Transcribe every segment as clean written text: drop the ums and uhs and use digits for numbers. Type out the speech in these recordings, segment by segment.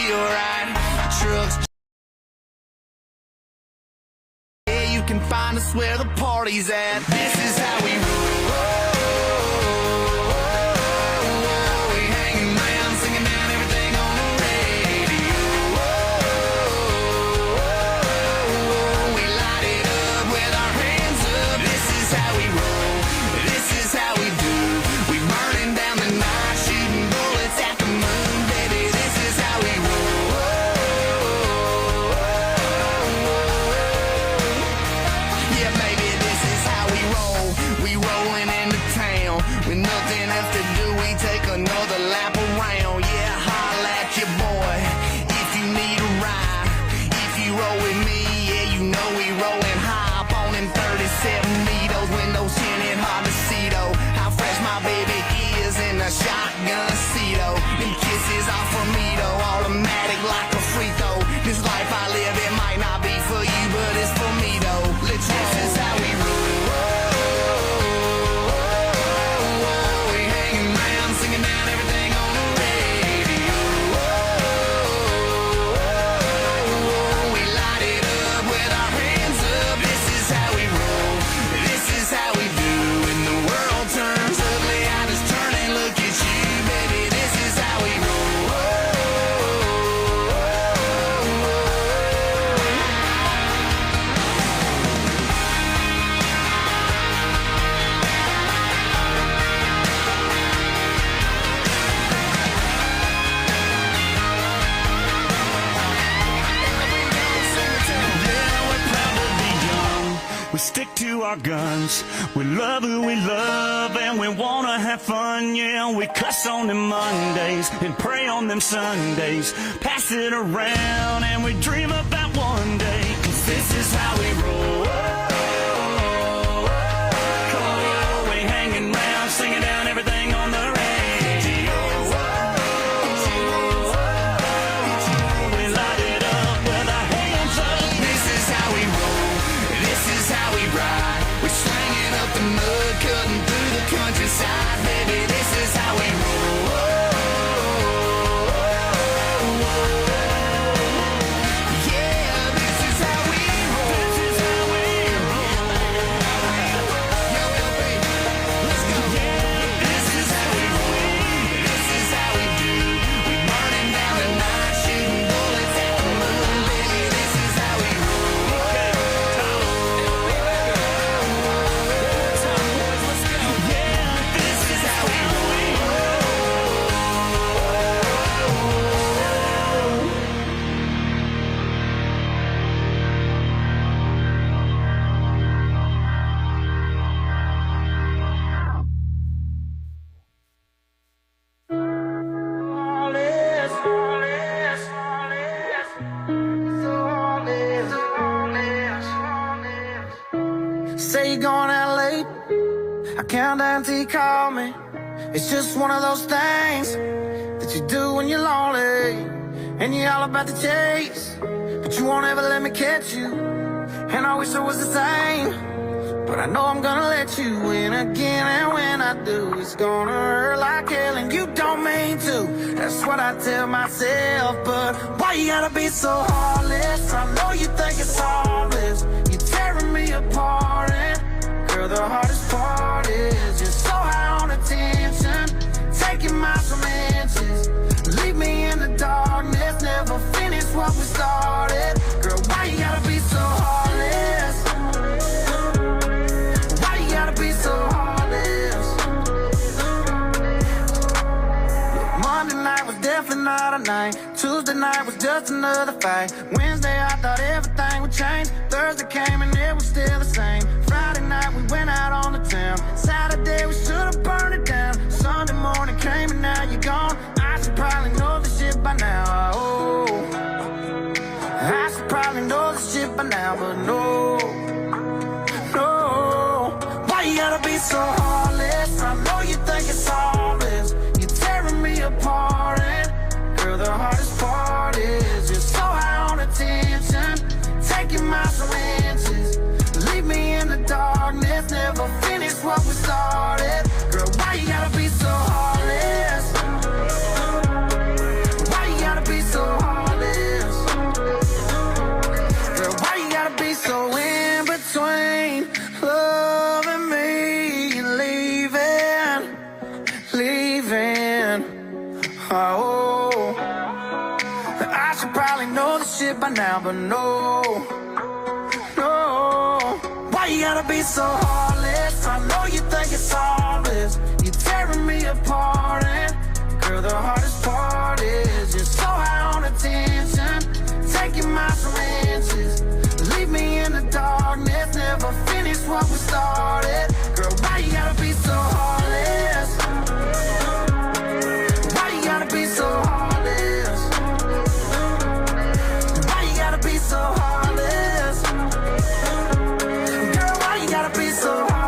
feel right. Trucks, yeah, you can find us where the party's at. This is how we roll. We hanging around, singing down everything on the radio. We light it up with our hands up. This is how we roll. This is how we do. We burning down the night, shooting bullets at the moon, baby. This is how we roll. Yeah, baby, this is how we roll. We rolling into town with nothing else to do. We take another lap around. Yeah, holla at your boy if you need a ride. If you roll with me, yeah, you know we rolling high. Up on in 37 needles, windows tinted, hard to see though. How fresh my baby is in a shotgun seat though. Them kisses are for me though, automatic like a free throw. This life I live, it might not be for you, but it's for me though. Let's roll. This is how we roll. We hanging around, singing down everything on the radio. We light it up with our hands up. This is how we roll. This is how we do. When the world turns ugly, I just turn and look at you, baby. This is how we roll. Yeah, we're proud to be young. We stick to our guns. We love who we love and we wanna have fun. Yeah, we cuss on them Mondays and pray on them Sundays. Pass it around and we dream about one day. 'Cause this is how we roll. We hanging round, singing down everything on the radio. We light it up with our hands up. This is how we roll. This is how we ride. We're slanging up the mud, cutting through the countryside, baby. This is how we roll. Yeah, this is how we roll. This is how we roll. Yo, LB, let's go. This is how we roll. This is how we do. We burning down the night, shooting bullets at the moon, baby. This is how we roll. Yeah, this is how we roll. Say you're going out late, I count down till you call me. It's just one of those things that you do when you're lonely, and you're all about the chase, but you won't ever let me catch you. And I wish I was the same, but I know I'm gonna let you in again. And when I do, it's gonna hurt like hell, and you don't mean to. That's what I tell myself, but why you gotta be so heartless? I know you think it's harmless, you're tearing me apart. And girl, the hardest part is you're so high on attention, taking my some inches, leave me in the darkness, never finish what we started. Girl, why you gotta be so heartless? Why you gotta be so heartless? Look, Monday night was definitely not a night. Tuesday night was just another fight. Wednesday I thought everything would change. Thursday came and it was still the same. Friday night we went out on the town. Saturday we should've burned it down. Sunday morning came and now you're gone. I should probably know this shit by now. Oh, I should probably know this shit by now, but no, no. Why you gotta be so heartless? I know you think it's harmless, you're tearing me apart. And girl, the hardest part is you're so high on attention, taking my some inches, leave me in the darkness, never finish what we started. Girl, Oh, I should probably know this shit by now, but no. Why you gotta be so heartless? I know you think it's harmless. You're tearing me apart, and girl, the hardest part is you're so high on attention, taking my from inches. Leave me in the darkness, never finish what we started. Girl, why you gotta be so heartless? Why you gotta be so heartless? Why you gotta be so heartless? Girl, why you gotta be so heartless?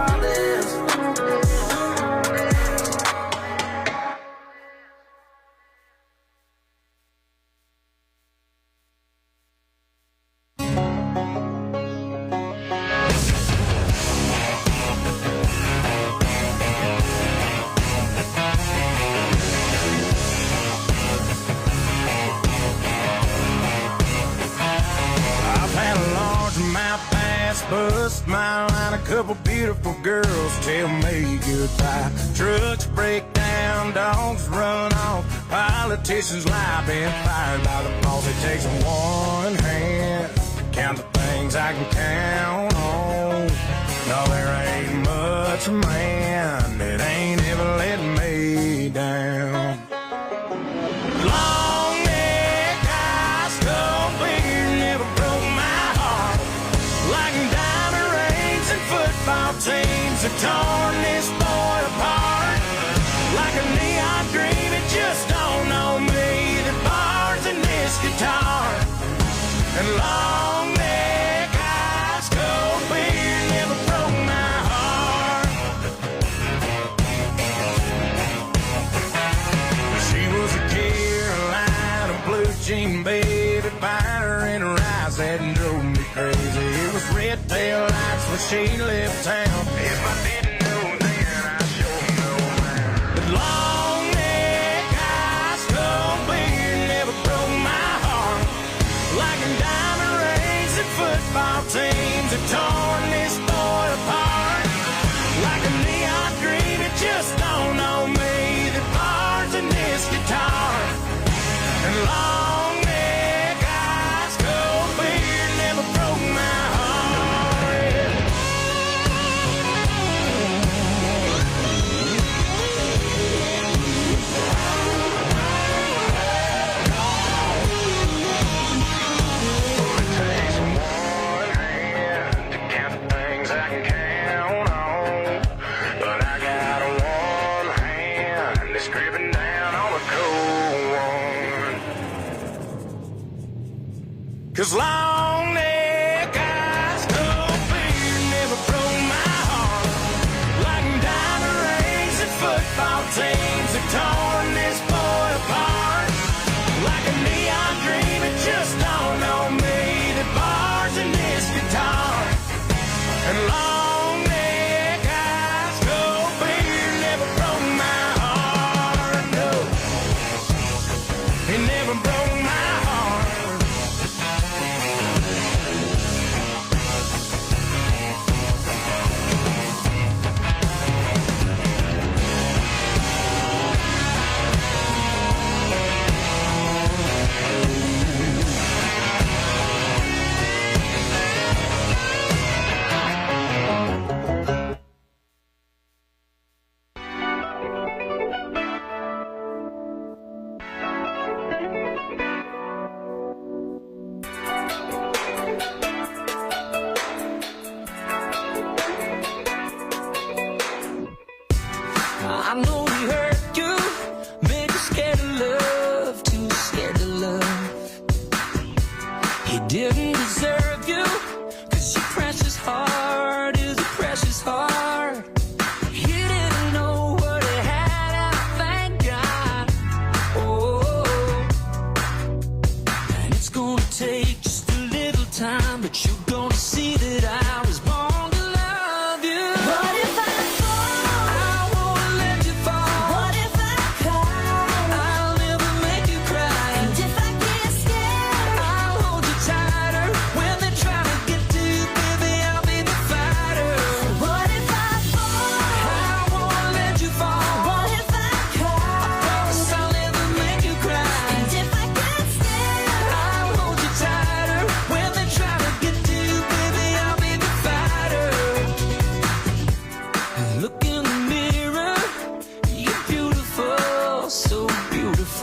Bust smile and a couple beautiful girls tell me goodbye. Trucks break down, dogs run off, politicians lie, been fired by the boss. It takes one hand to count the things I can count on. No, there ain't much man that ain't ever let me down. Long neck, high skull, beard never broke my heart. Like diamond rings and football teams have torn this boy apart. Like a neon dream, it just don't know me. The bars in this guitar and long neck, high skull, beard never broke my heart. She was a Carolina blue jean baby, fire in her eyes that drove me crazy. It was red tail lights when she left town. If I didn't know then, I sure know now. But long neck, high skull, beard never broke my heart. Like a diamond rings and football teams have torn this boy apart. Like a neon dream, it just don't know me. The bars in this guitar and long neck, high skull, beard never broke my heart. It takes one hand to count the things I can count on, but I got one hand that's gripping down on the cold one. 'Cause long neck, high skull, beard never broke my heart. Like diamond rings and football teams have torn this boy apart. Like a neon dream, it just don't know me. The bars in this guitar and long neck, high skull, beard never broke my heart. No, it never broke my heart.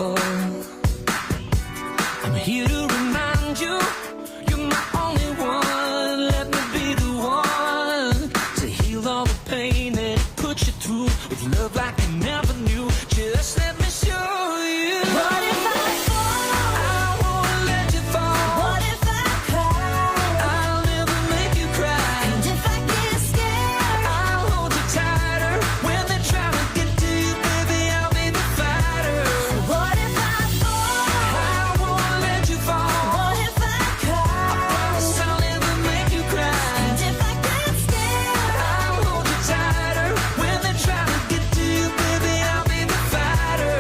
for. I'm here to remind you, you're my only one. Let me be the one to heal all the pain and put you through with love like you never knew. Just let me show you. What if I fall? I won't let you fall. What if I cry? I'll never make you cry. And if I get scared? I'll hold you tighter. When they try to get to you, baby, I'll be the fighter. What if I fall? I won't let you fall. What if I cry? Promise I'll never make you cry. And if I get scared? I'll hold you tighter. When they try to get to you, baby, I'll be the fighter.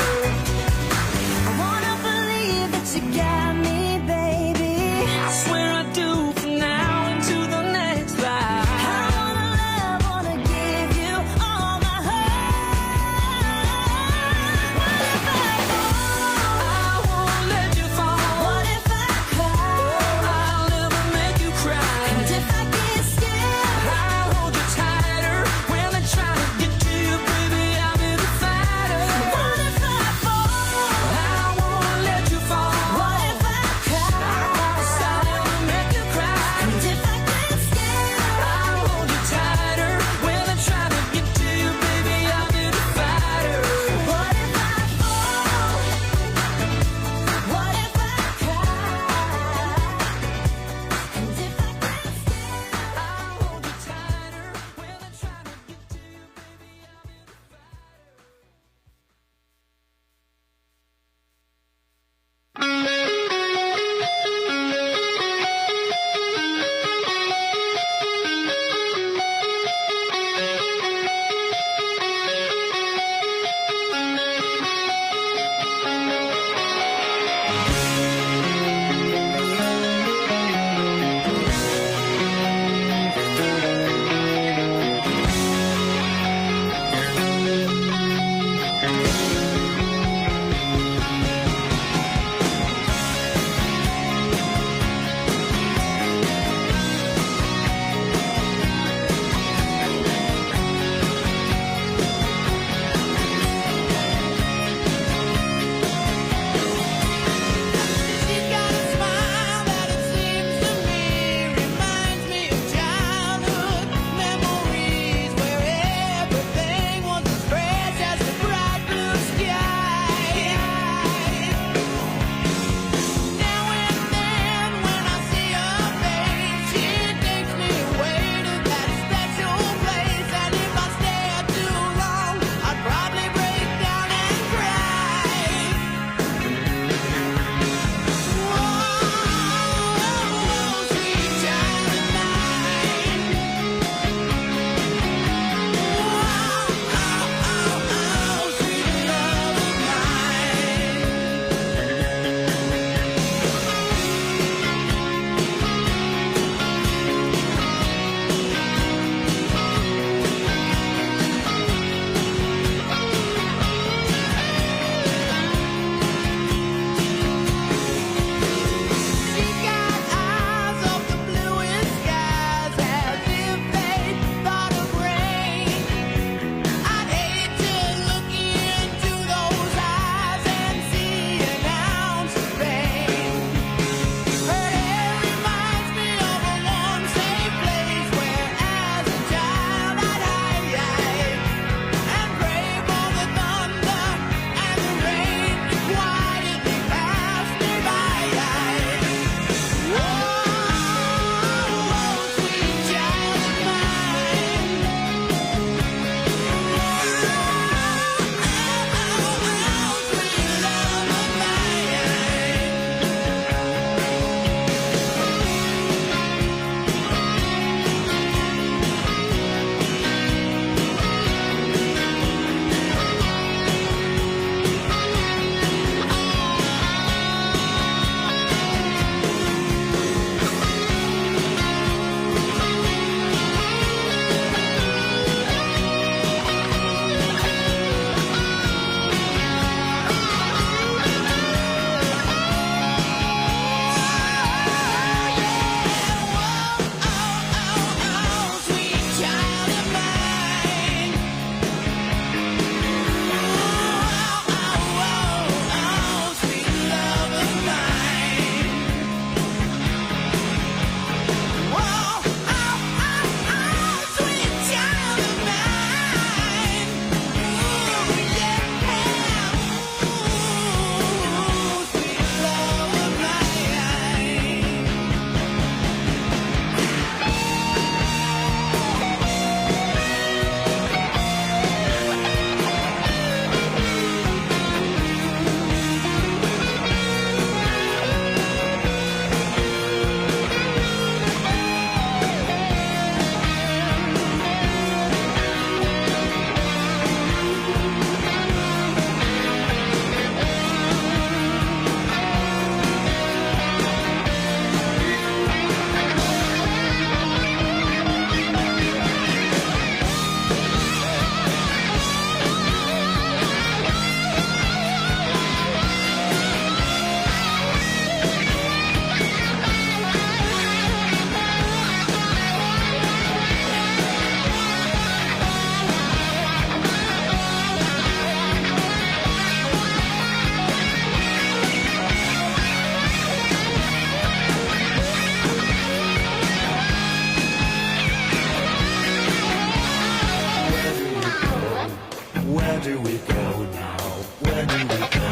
go now? Where do we go?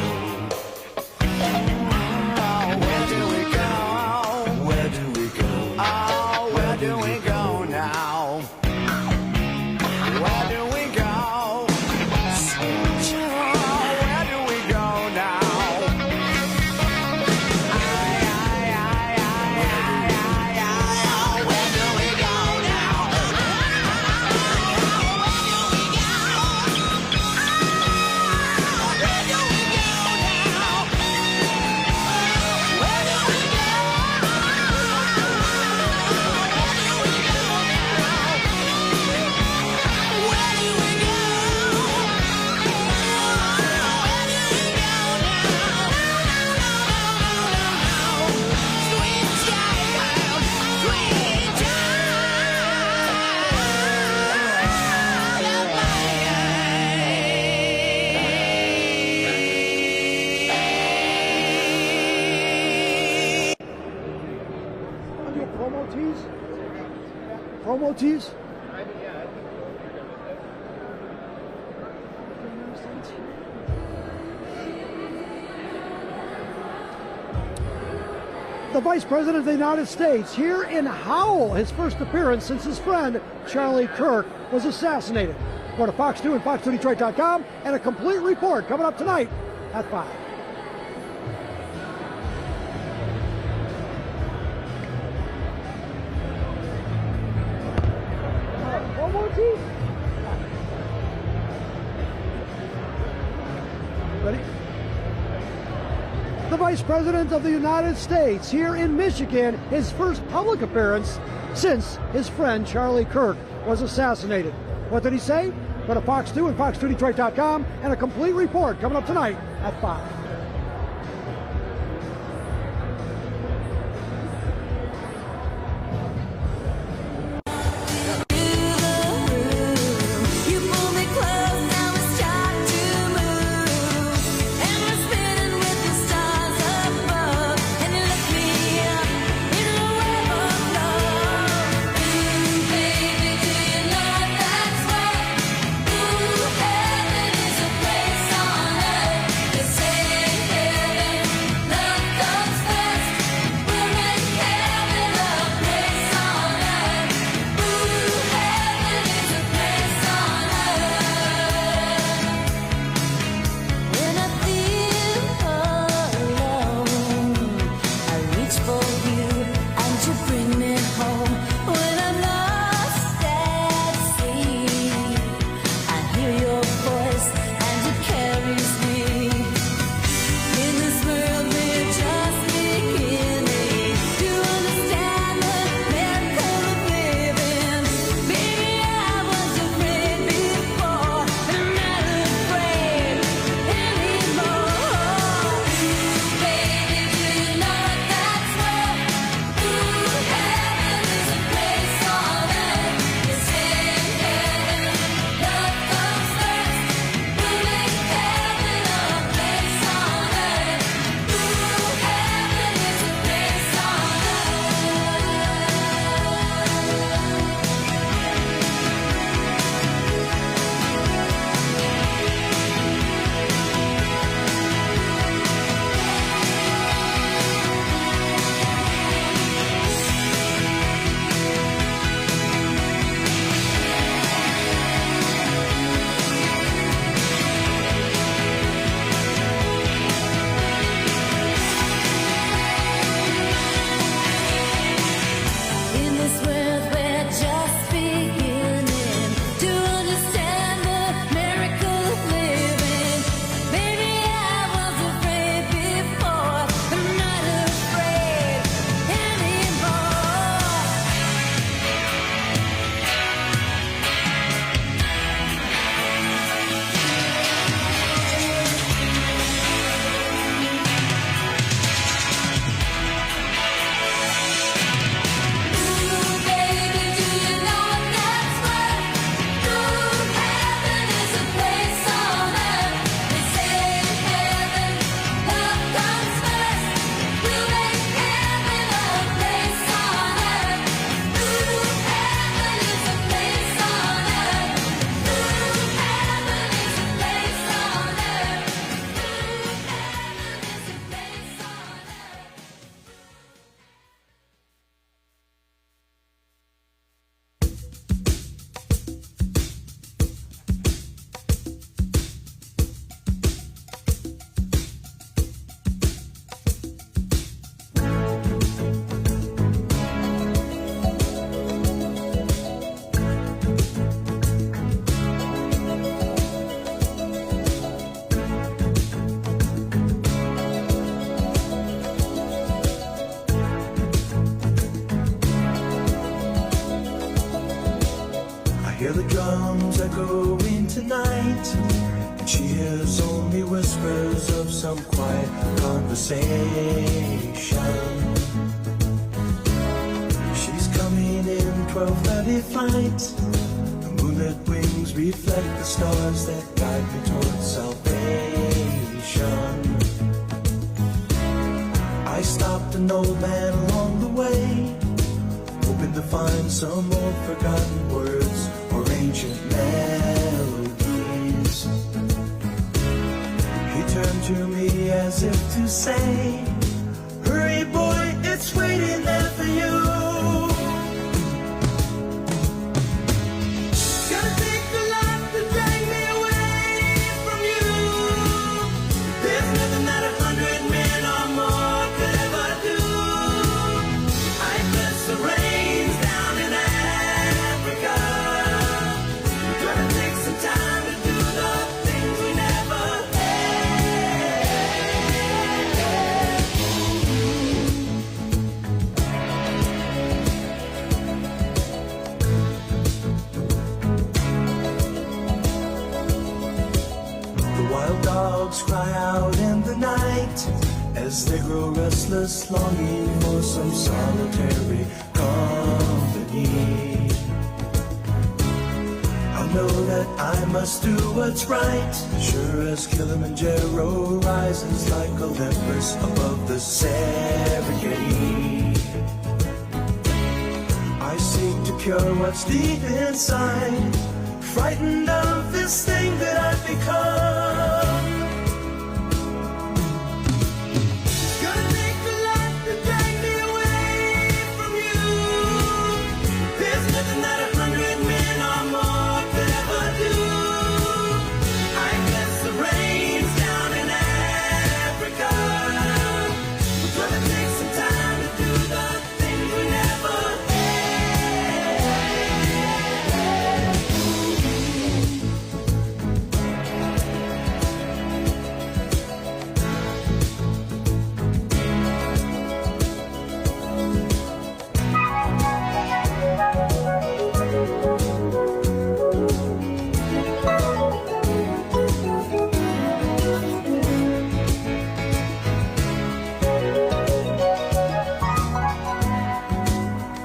Where do we go? Where do we go? Oh, where do we go now? Where do we go? Where do we go now? Where do we go now? Promo tees? Promo tees? The Vice President of the United States here in Howell, his first appearance since his friend Charlie Kirk was assassinated. Go to Fox 2 and fox2detroit.com and a complete report coming up tonight at 5. Ready? The Vice President of the United States here in Michigan, his first public appearance since his friend Charlie Kirk was assassinated. What did he say? Go to Fox 2 and fox2detroit.com and a complete report coming up tonight at 5. You pull me close, now it's time to move. And we're spinning with the stars above. And you lift me up in a web of love. Baby, do you know that's right? Ooh, heaven is a place on earth. They say night, and she hears only whispers of some quiet conversation. She's coming in 12:30 flight. The moonlit wings reflect the stars that guide me towards salvation. I stopped an old man along the way, hoping to find some old forgotten words or ancient melodies. He turned to me as if to say, hurry boy, it's waiting there for you. Gonna take a lot to drag me away from you. There's nothing that 100 men or more could ever do. I bless the rains down in Africa. Gonna take some time to do the things we never The wild dogs cry out in the night as they grow restless, longing for some solitary company. I know that I must do what's right, sure as Kilimanjaro rises like Olympus above the Serengeti. I seek to cure what's deep inside, frightened of this thing that I've become. Gonna take a lot to drag me away from you. There's nothing that 100 men or more could ever do. I bless the rains down in Africa. We're gonna take some time to do the things we never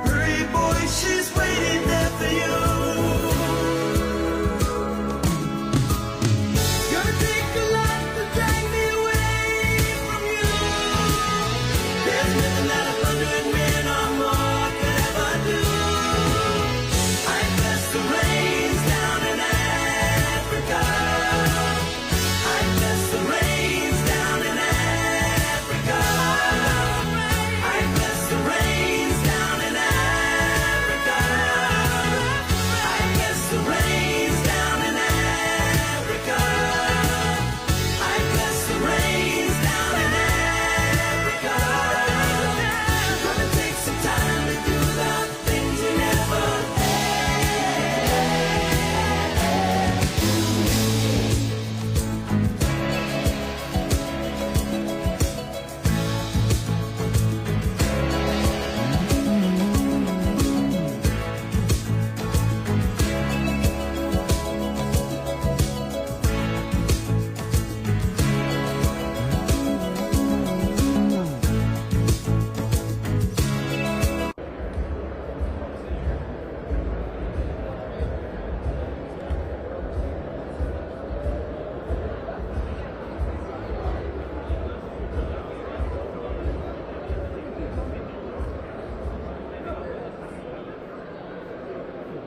Hurry, boy, she's waiting there for you. Gonna take a lot to drag me away from you. There's nothing that 100 men or more could ever do. I bless the rains down in Africa. I bless the rains down in Africa. I bless the rains down in Africa. I bless the rains down in Africa. I bless the rains down in Africa. Gonna take some time to do the things we never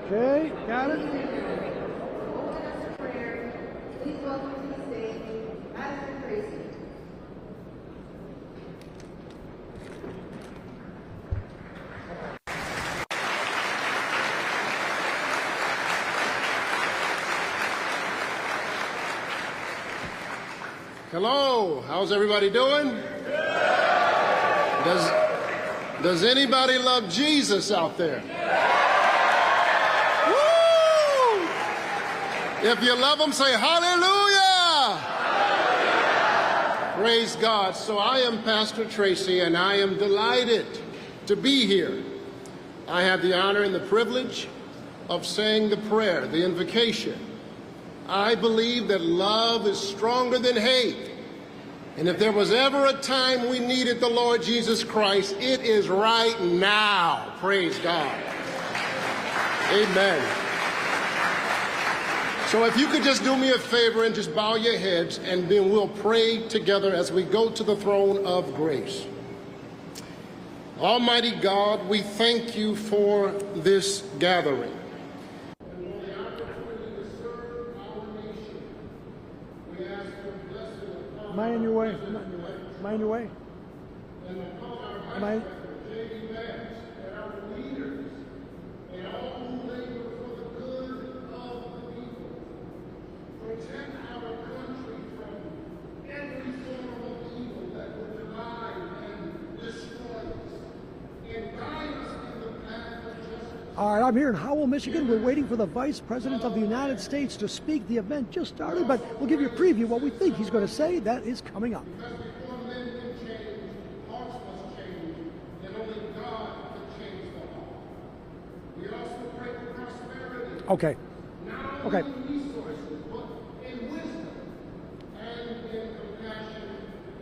Okay, got it? Please welcome to the stage, Pastor Tracy. Hello, how's everybody doing? Does anybody love Jesus out there? Woo! If you love him, say hallelujah! Praise God. So I am Pastor Tracy, and I am delighted to be here. I have the honor and the privilege of saying the prayer, the invocation, I believe that love is stronger than hate. And if there was ever a time we needed the Lord Jesus Christ, it is right now. Praise God. Amen. So if you could just do me a favor and just bow your heads, and then we'll pray together as we go to the throne of grace. Almighty God, we thank you for this gathering. Am I in your way? I'm not in your way. Am I in your way? Am I? JD Vance and our leaders and all who labor for the good of the people. Protect our country from every form of evil that would divide and destroy us. And guide us in the path of justice. All right, I'm here in Howell, Michigan. We're waiting for the Vice President of the United States to speak. The event just started, but we'll give you a preview of what we think he's going to say. That is coming up. Because before men can change, hearts must change, and only God can change the heart. We also pray for prosperity. Okay. Not Okay. only in resources, but in wisdom and in compassion.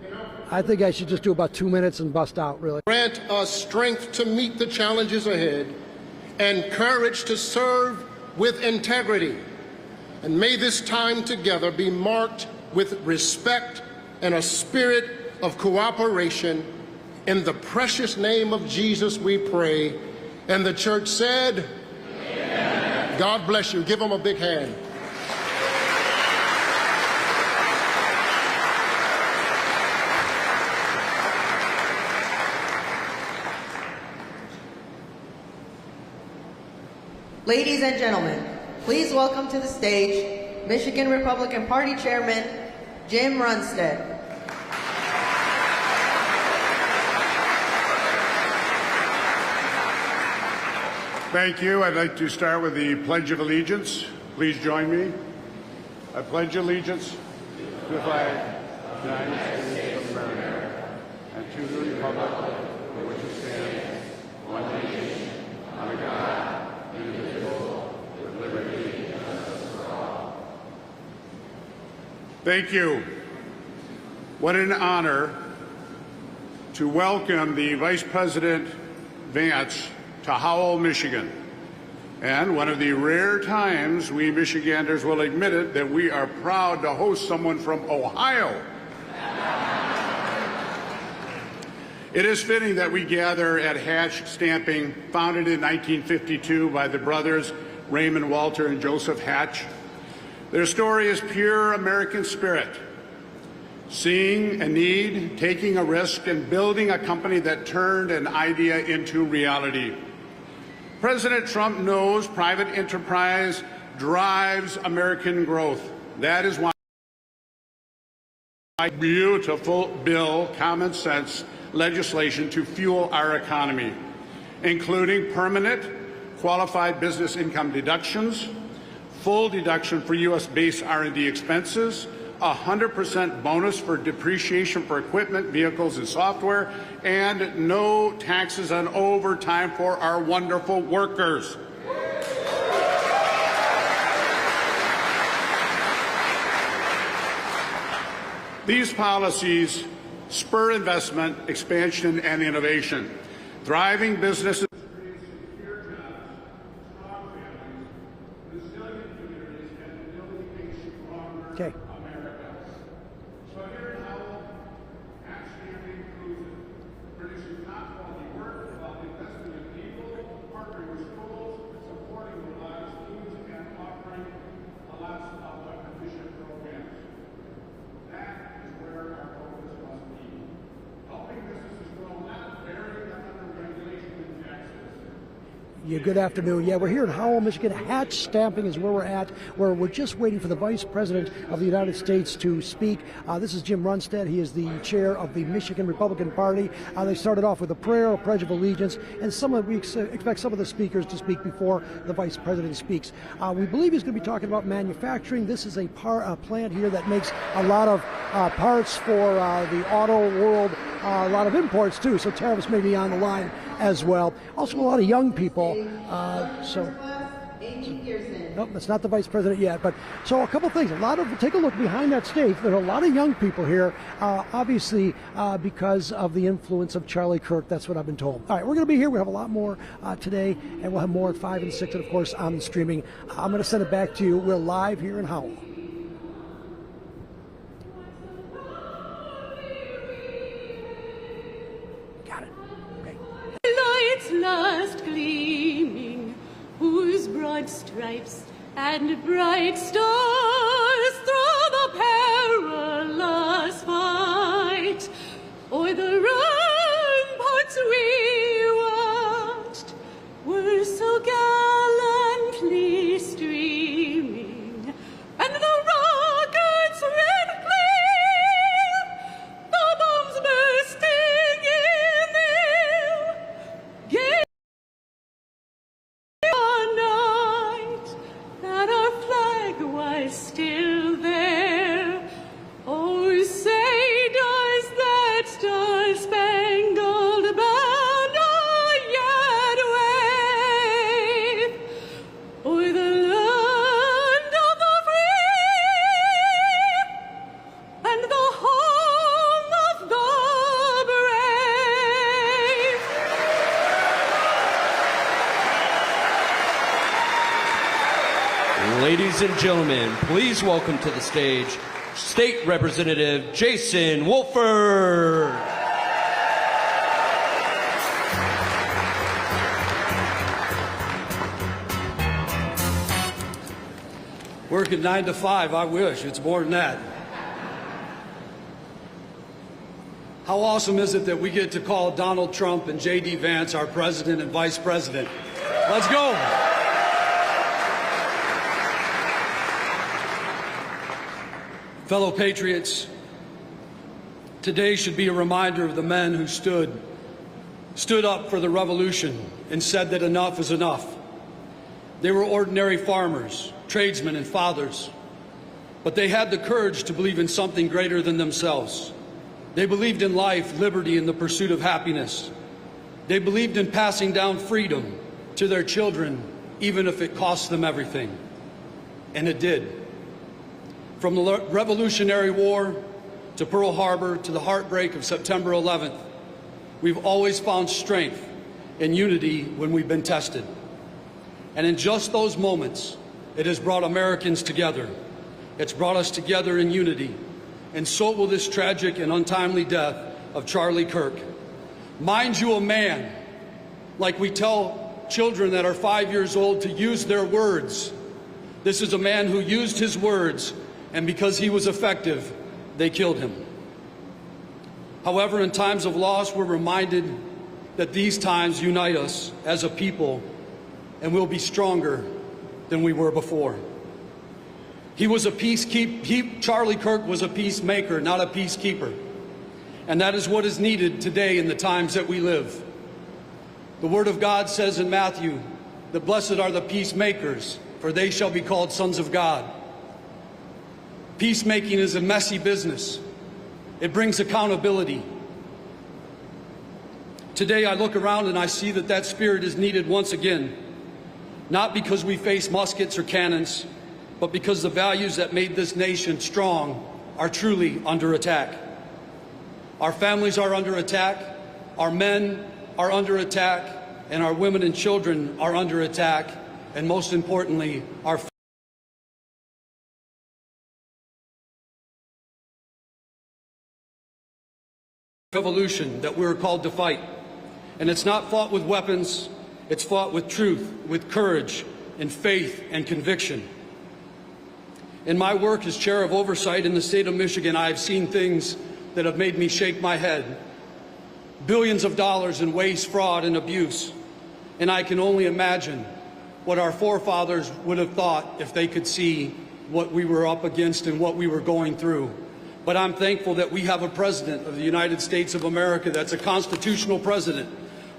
And I think I should just do about 2 minutes and bust out, really. grant us strength to meet the challenges ahead and courage to serve with integrity. And may this time together be marked with respect and a spirit of cooperation. In the precious name of Jesus we pray. And the church said, Amen. God bless you. Give them a big hand. Ladies and gentlemen, please welcome to the stage Michigan Republican Party Chairman Jim Runstead. Thank you. I'd like to start with the Pledge of Allegiance. Please join me. I pledge allegiance to the flag of the United States of America and to the republic for which it stands, one nation, under God, indivisible, with liberty and justice for all. Thank you. What an honor to welcome the Vice President Vance to Howell, Michigan. And one of the rare times we Michiganders will admit it that we are proud to host someone from Ohio. It is fitting that we gather at Hatch Stamping, founded in 1952 by the brothers Raymond Walter and Joseph Hatch. Their story is pure American spirit. Seeing a need, taking a risk, and building a company that turned an idea into reality. President Trump knows private enterprise drives American growth. That is why beautiful bill, common sense legislation to fuel our economy, including permanent qualified business income deductions, full deduction for U.S.-based R&D expenses, 100% bonus for depreciation for equipment, vehicles, and software, and no taxes on overtime for our wonderful workers. These policies spur investment, expansion, and innovation. Thriving businesses create secure jobs, strong families, resilient communities, and building a stronger Okay. America. So here in Howell, actually inclusive, producing top quality work while investing in people, partnering with schools, supporting the lives of students, and offering lots of efficient programs. That is where our focus must be. Helping businesses grow, not bearing them under regulation and taxes. Yeah, good afternoon. Yeah, we're here in Howell, Michigan. Hatch Stamping is where we're at, where we're just waiting for the Vice President of the United States to speak. This is Jim Runstead. He is the chair of the Michigan Republican Party. They started off with a prayer, a pledge of allegiance, and we expect some of the speakers to speak before the Vice President speaks. We believe he's going to be talking about manufacturing. This is a plant here that makes a lot of parts for the auto world, a lot of imports too, so tariffs may be on the line as well. Also a lot of young people. So 18 years in. Nope, that's not the vice president yet. But so a couple things. Take a look behind that stage. There's a lot of young people here, obviously because of the influence of Charlie Kirk. That's what I've been told. All right, we're going to be here. We have a lot more today, and we'll have more at 5 and 6, and of course on the streaming. I'm going to send it back to you. We're live here in Howell. Got it. Okay. Lights last gleaming, whose broad stripes and bright stars through the perilous fight o'er the ramparts we watched were so gallantly streaming, and the rockets red gleam, the bombs bursting in their night, that our flag was still there. Oh, say does that star-spangled banner yet wave o'er the land of the free and the home of the brave? Ladies and gentlemen, please welcome to the stage State Representative Jason Wolford. Working 9 to 5, I wish. It's more than that. How awesome is it that we get to call Donald Trump and JD Vance our president and vice president? Let's go. Fellow patriots, today should be a reminder of the men who stood up for the revolution and said that enough is enough. They were ordinary farmers, tradesmen, and fathers, but they had the courage to believe in something greater than themselves. They believed in life, liberty, and the pursuit of happiness. They believed in passing down freedom to their children, even if it cost them everything. And it did. From the Revolutionary War to Pearl Harbor to the heartbreak of September 11th, we've always found strength and unity when we've been tested. And in just those moments, it has brought Americans together. It's brought us together in unity. And so will this tragic and untimely death of Charlie Kirk. Mind you, a man, like we tell children that are 5 years old to use their words. This is a man who used his words, and because he was effective, they killed him. However, in times of loss, we're reminded that these times unite us as a people, and we'll be stronger than we were before. He was a peacekeeper. Charlie Kirk was a peacemaker, not a peacekeeper. And that is what is needed today in the times that we live. The Word of God says in Matthew that blessed are the peacemakers, for they shall be called sons of God. Peacemaking is a messy business. It brings accountability. Today I look around and I see that that spirit is needed once again, not because we face muskets or cannons, but because the values that made this nation strong are truly under attack. Our families are under attack, our men are under attack, and our women and children are under attack, and most importantly, our revolution that we're called to fight. And it's not fought with weapons, it's fought with truth, with courage, and faith and conviction. In my work as chair of oversight in the state of Michigan, I have seen things that have made me shake my head. Billions of dollars in waste, fraud, and abuse. And I can only imagine what our forefathers would have thought if they could see what we were up against and what we were going through. But I'm thankful that we have a president of the United States of America that's a constitutional president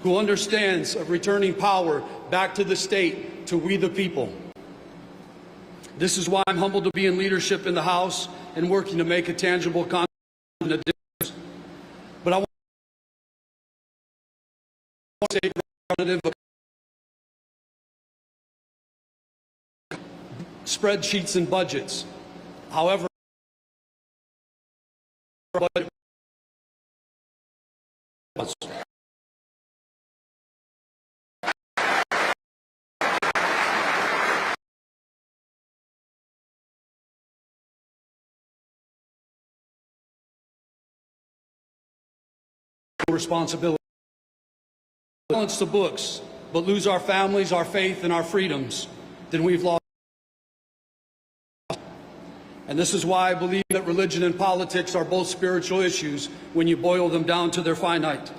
who understands of returning power back to the state, to we the people. This is why I'm humbled to be in leadership in the House and working to make a tangible contribution. But I want to say, Representative, spreadsheets and budgets. However, responsibility. Balance the books, but lose our families, our faith, and our freedoms, then we've lost. And this is why I believe that religion and politics are both spiritual issues when you boil them down to their finite.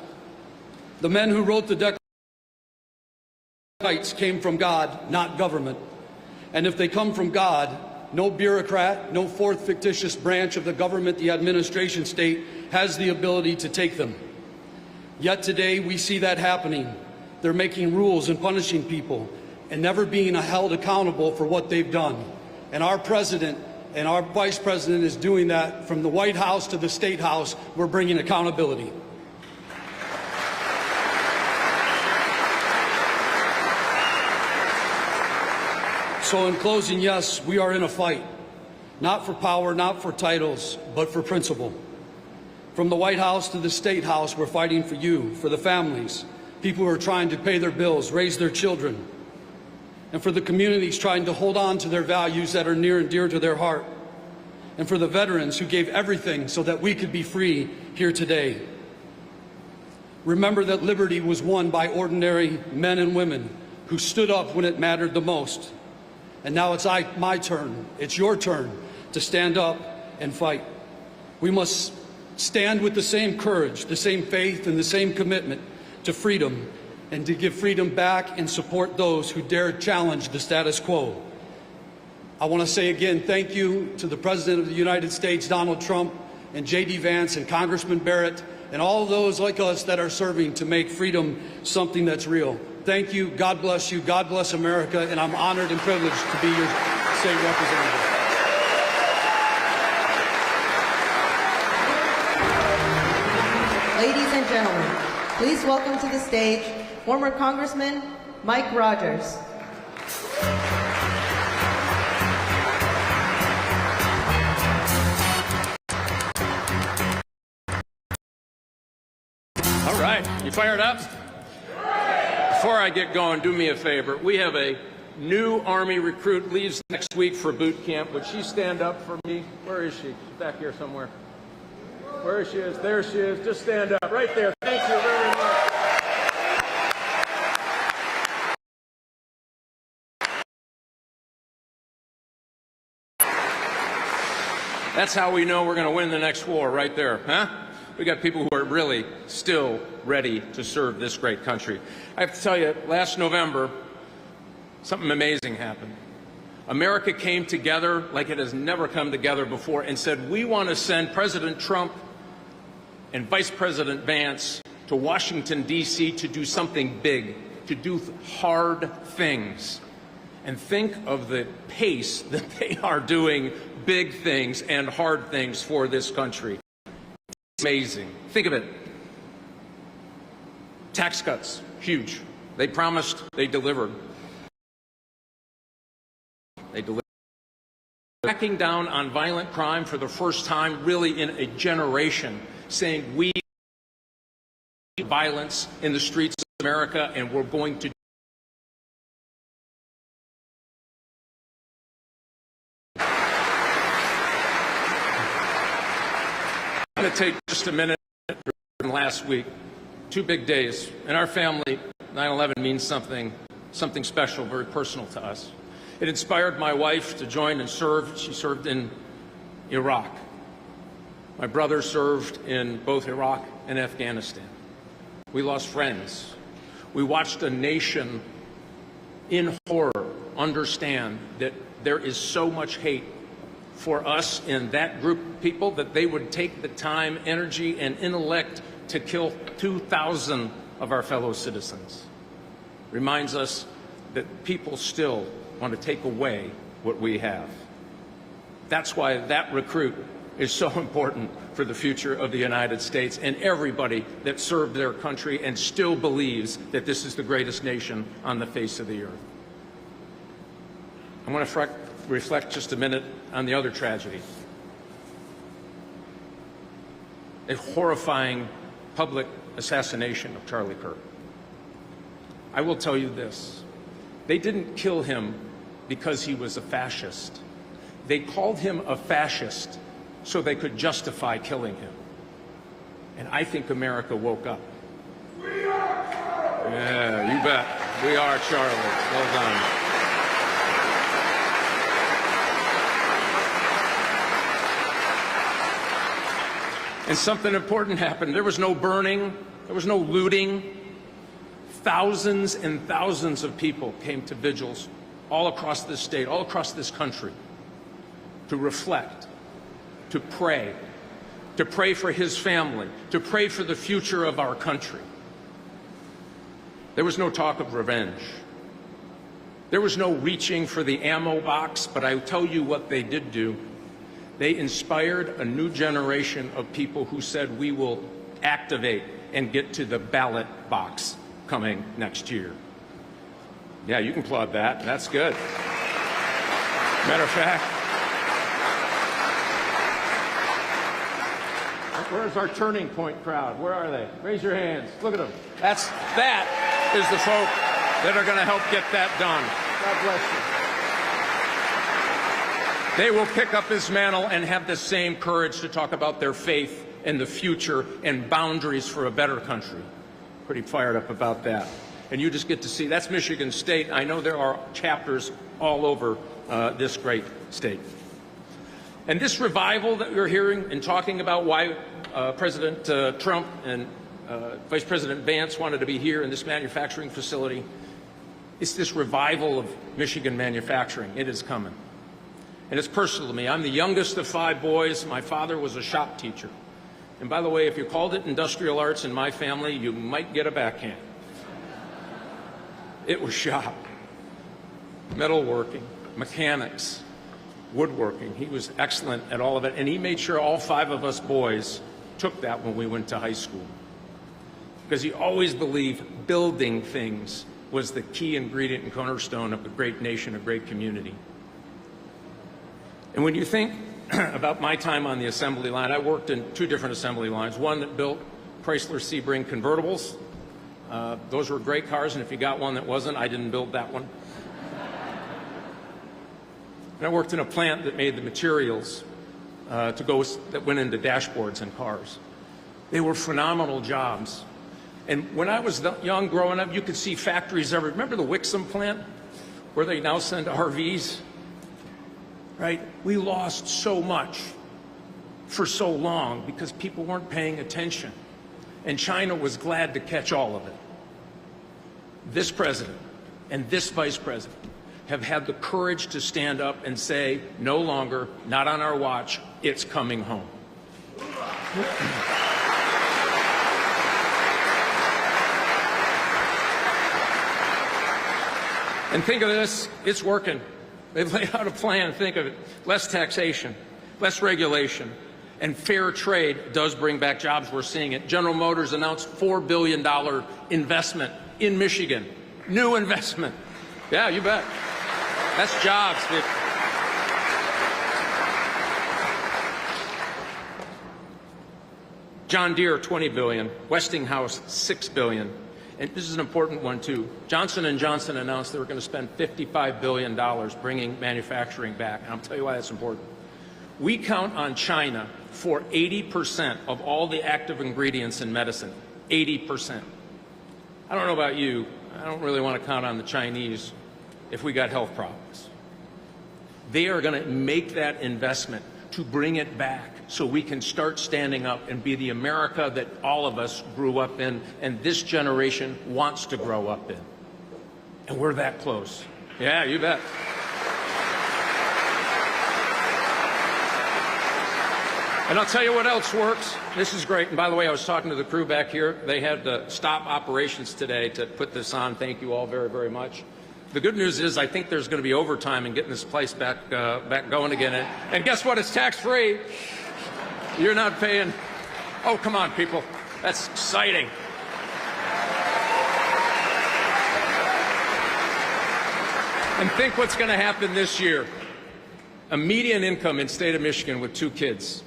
The men who wrote the Declaration came from God, not government. And if they come from God, no bureaucrat, no fourth fictitious branch of the government, the administration state, has the ability to take them. Yet today we see that happening. They're making rules and punishing people and never being held accountable for what they've done. And our president and our vice president is doing that from the White House to the State House. We're bringing accountability. So in closing, yes, we are in a fight. Not for power, not for titles, but for principle. From the White House to the State House, we're fighting for you, for the families, people who are trying to pay their bills, raise their children, and for the communities trying to hold on to their values that are near and dear to their heart, and for the veterans who gave everything so that we could be free here today. Remember that liberty was won by ordinary men and women who stood up when it mattered the most. And now it's my turn, it's your turn to stand up and fight. We must stand with the same courage, the same faith, and the same commitment to freedom, and to give freedom back and support those who dare challenge the status quo. I want to say again, thank you to the President of the United States, Donald Trump, and JD Vance, and Congressman Barrett, and all those like us that are serving to make freedom something that's real. Thank you, God bless you, God bless America, and I'm honored and privileged to be your state representative. Ladies and gentlemen, please welcome to the stage former Congressman Mike Rogers. All right, you fired up? Before I get going, do me a favor. We have a new Army recruit leaves next week for boot camp. Would she stand up for me? Where is she? She's back here somewhere. Where she is? There she is. Just stand up. Right there. Thank you very much. That's how we know we're going to win the next war, right there, huh? We got people who are really still ready to serve this great country. I have to tell you, last November, something amazing happened. America came together like it has never come together before and said, we want to send President Trump and Vice President Vance to Washington, D.C. to do something big, to do hard things. And think of the pace that they are doing big things and hard things for this country. It's amazing. Think of it. Tax cuts, huge. They promised, they delivered. They delivered. Cracking down on violent crime for the first time really in a generation, saying we violence in the streets of America and we're going to I'm going to take just a minute from last week. 2 big days. In our family, 9/11 means something special, very personal to us. It inspired my wife to join and serve. She served in Iraq. My brother served in both Iraq and Afghanistan. We lost friends. We watched a nation in horror understand that there is so much hate for us in that group of people that they would take the time, energy, and intellect to kill 2,000 of our fellow citizens. Reminds us that people still want to take away what we have. That's why that recruit is so important for the future of the United States and everybody that served their country and still believes that this is the greatest nation on the face of the earth. I want to reflect just a minute on the other tragedy. A horrifying public assassination of Charlie Kirk. I will tell you this. They didn't kill him because he was a fascist. They called him a fascist so they could justify killing him. And I think America woke up. We are Charlie! Yeah, you bet. We are Charlie. Well done. And something important happened. There was no burning. There was no looting. Thousands and thousands of people came to vigils all across this state, all across this country, to reflect, to pray for his family, to pray for the future of our country. There was no talk of revenge. There was no reaching for the ammo box, but I'll tell you what they did do. They inspired a new generation of people who said, we will activate and get to the ballot box coming next year. Yeah, you can applaud that. That's good. Matter of fact, where's our Turning Point crowd? Where are they? Raise your hands. Look at them. That is the folk that are going to help get that done. God bless you. They will pick up this mantle and have the same courage to talk about their faith and the future and boundaries for a better country. Pretty fired up about that. And you just get to see, that's Michigan State. I know there are chapters all over this great state. And this revival that we're hearing and talking about, why President Trump and Vice President Vance wanted to be here in this manufacturing facility, it's this revival of Michigan manufacturing. It is coming. And it's personal to me. I'm the youngest of 5 boys. My father was a shop teacher. And by the way, if you called it industrial arts in my family, you might get a backhand. It was shop. Metalworking, mechanics, woodworking. He was excellent at all of it. And he made sure all 5 of us boys took that when we went to high school. Because he always believed building things was the key ingredient and cornerstone of a great nation, a great community. And when you think about my time on the assembly line, I worked in 2 different assembly lines. One that built Chrysler Sebring convertibles. Those were great cars, and if you got one that wasn't, I didn't build that one. And I worked in a plant that made the materials that went into dashboards in cars. They were phenomenal jobs. And when I was young growing up, you could see factories everywhere. Remember the Wixom plant where they now send RVs? Right? We lost so much for so long because people weren't paying attention. And China was glad to catch all of it. This president and this vice president have had the courage to stand up and say, no longer, not on our watch, it's coming home. And think of this, it's working. They've laid out a plan, think of it. Less taxation, less regulation, and fair trade does bring back jobs. We're seeing it. General Motors announced $4 billion investment in Michigan. New investment. Yeah, you bet. That's jobs. John Deere, $20 billion. Westinghouse, $6 billion. And this is an important one, too. Johnson & Johnson announced they were going to spend $55 billion bringing manufacturing back. And I'll tell you why that's important. We count on China for 80% of all the active ingredients in medicine. 80%. I don't know about you. I don't really want to count on the Chinese if we got health problems. They are going to make that investment to bring it back so we can start standing up and be the America that all of us grew up in and this generation wants to grow up in. And we're that close. Yeah, you bet. And I'll tell you what else works. This is great. And by the way, I was talking to the crew back here. They had to stop operations today to put this on. Thank you all very, very much. The good news is I think there's going to be overtime in getting this place back going again. And guess what? It's tax-free. You're not paying. Oh, come on, people. That's exciting. And think what's going to happen this year. A median income in state of Michigan with 2 kids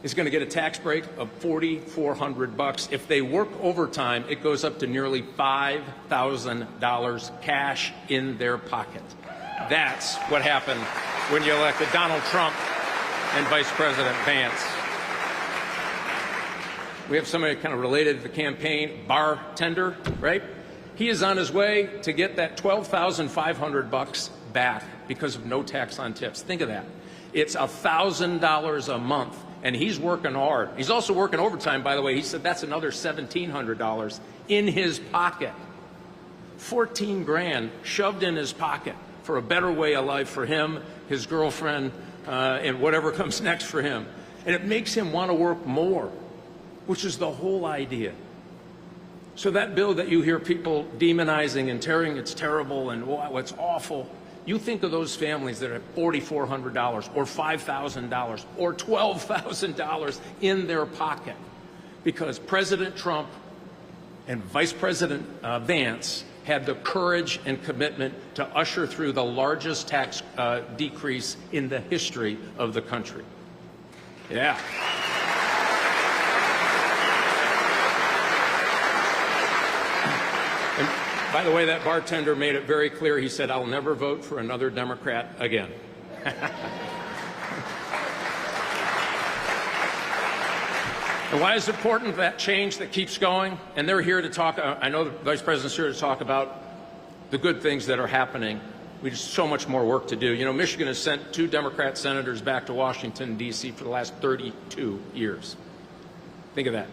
is going to get a tax break of $4,400. If they work overtime, it goes up to nearly $5,000 cash in their pocket. That's what happened when you elected Donald Trump and Vice President Vance. We have somebody kind of related to the campaign, bartender, right? He is on his way to get that $12,500 back because of no tax on tips. Think of that. It's $1,000 a month, and he's working hard. He's also working overtime, by the way. He said that's another $1,700 in his pocket. 14 grand shoved in his pocket for a better way of life for him, his girlfriend, and whatever comes next for him. And it makes him want to work more, which is the whole idea. So that bill that you hear people demonizing and tearing, it's terrible and wow, it's awful. You think of those families that have $4,400 or $5,000 or $12,000 in their pocket because President Trump and Vice President Vance had the courage and commitment to usher through the largest tax decrease in the history of the country. Yeah. And by the way, that bartender made it very clear. He said, I'll never vote for another Democrat again. And why is it important, that change that keeps going? And they're here to talk, I know the Vice President's here to talk about the good things that are happening. We just so much more work to do. You know, Michigan has sent 2 Democrat senators back to Washington, D.C. for the last 32 years. Think of that.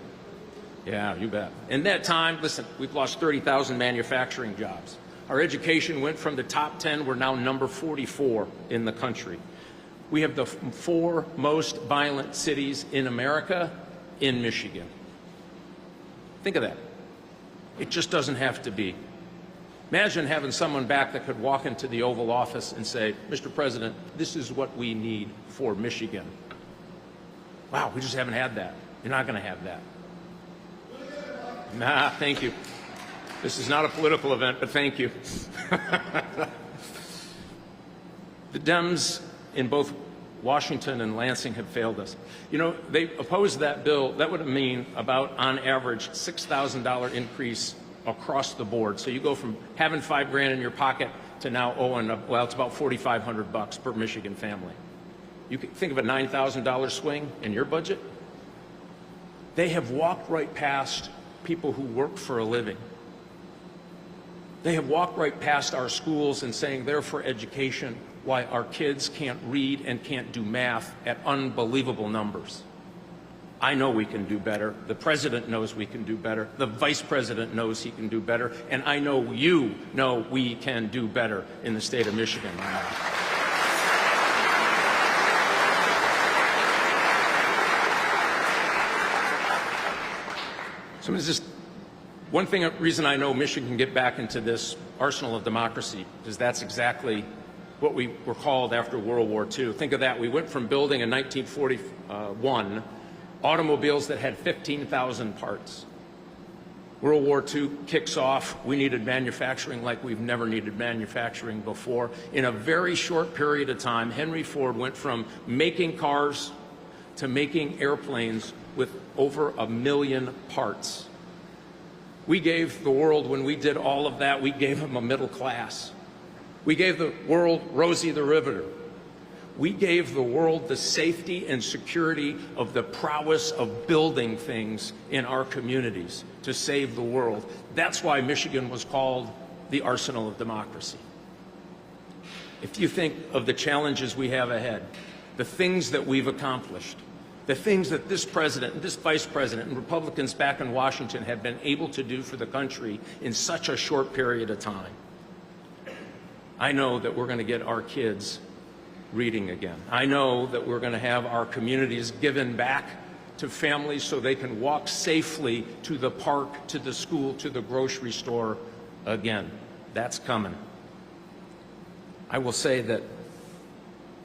Yeah, you bet. In that time, listen, we've lost 30,000 manufacturing jobs. Our education went from the top 10, we're now number 44 in the country. We have the 4 most violent cities in America in Michigan. Think of that. It just doesn't have to be. Imagine having someone back that could walk into the Oval Office and say, Mr. President, this is what we need for Michigan. Wow, we just haven't had that. You're not going to have that. Nah, thank you. This is not a political event, but thank you. The Dems in both Washington and Lansing have failed us. You know, they opposed that bill. That would mean about, on average, $6,000 increase across the board. So you go from having $5 grand in your pocket to now owing, well, it's about $4,500 per Michigan family. You can think of a $9,000 swing in your budget. They have walked right past people who work for a living. They have walked right past our schools and saying they're for education, why our kids can't read and can't do math at unbelievable numbers. I know we can do better. The President knows we can do better. The Vice President knows he can do better. And I know you know we can do better in the state of Michigan. So it's just one reason I know Michigan can get back into this arsenal of democracy is that's exactly what we were called after World War II. Think of that. We went from building in 1941 automobiles that had 15,000 parts. World War II kicks off. We needed manufacturing like we've never needed manufacturing before. In a very short period of time, Henry Ford went from making cars to making airplanes with over 1 million parts. We gave the world, when we did all of that, we gave them a middle class. We gave the world Rosie the Riveter. We gave the world the safety and security of the prowess of building things in our communities to save the world. That's why Michigan was called the arsenal of democracy. If you think of the challenges we have ahead, the things that we've accomplished, the things that this president and this vice president and Republicans back in Washington have been able to do for the country in such a short period of time, I know that we're going to get our kids reading again. I know that we're going to have our communities given back to families so they can walk safely to the park, to the school, to the grocery store again. That's coming. I will say that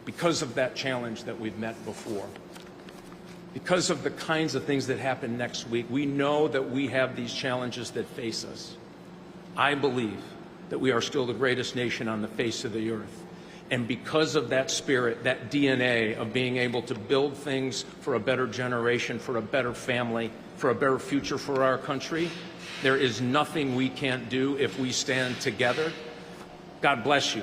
because of that challenge that we've met before, because of the kinds of things that happen next week, we know that we have these challenges that face us. I believe that we are still the greatest nation on the face of the earth. And because of that spirit, that DNA of being able to build things for a better generation, for a better family, for a better future for our country, there is nothing we can't do if we stand together. God bless you.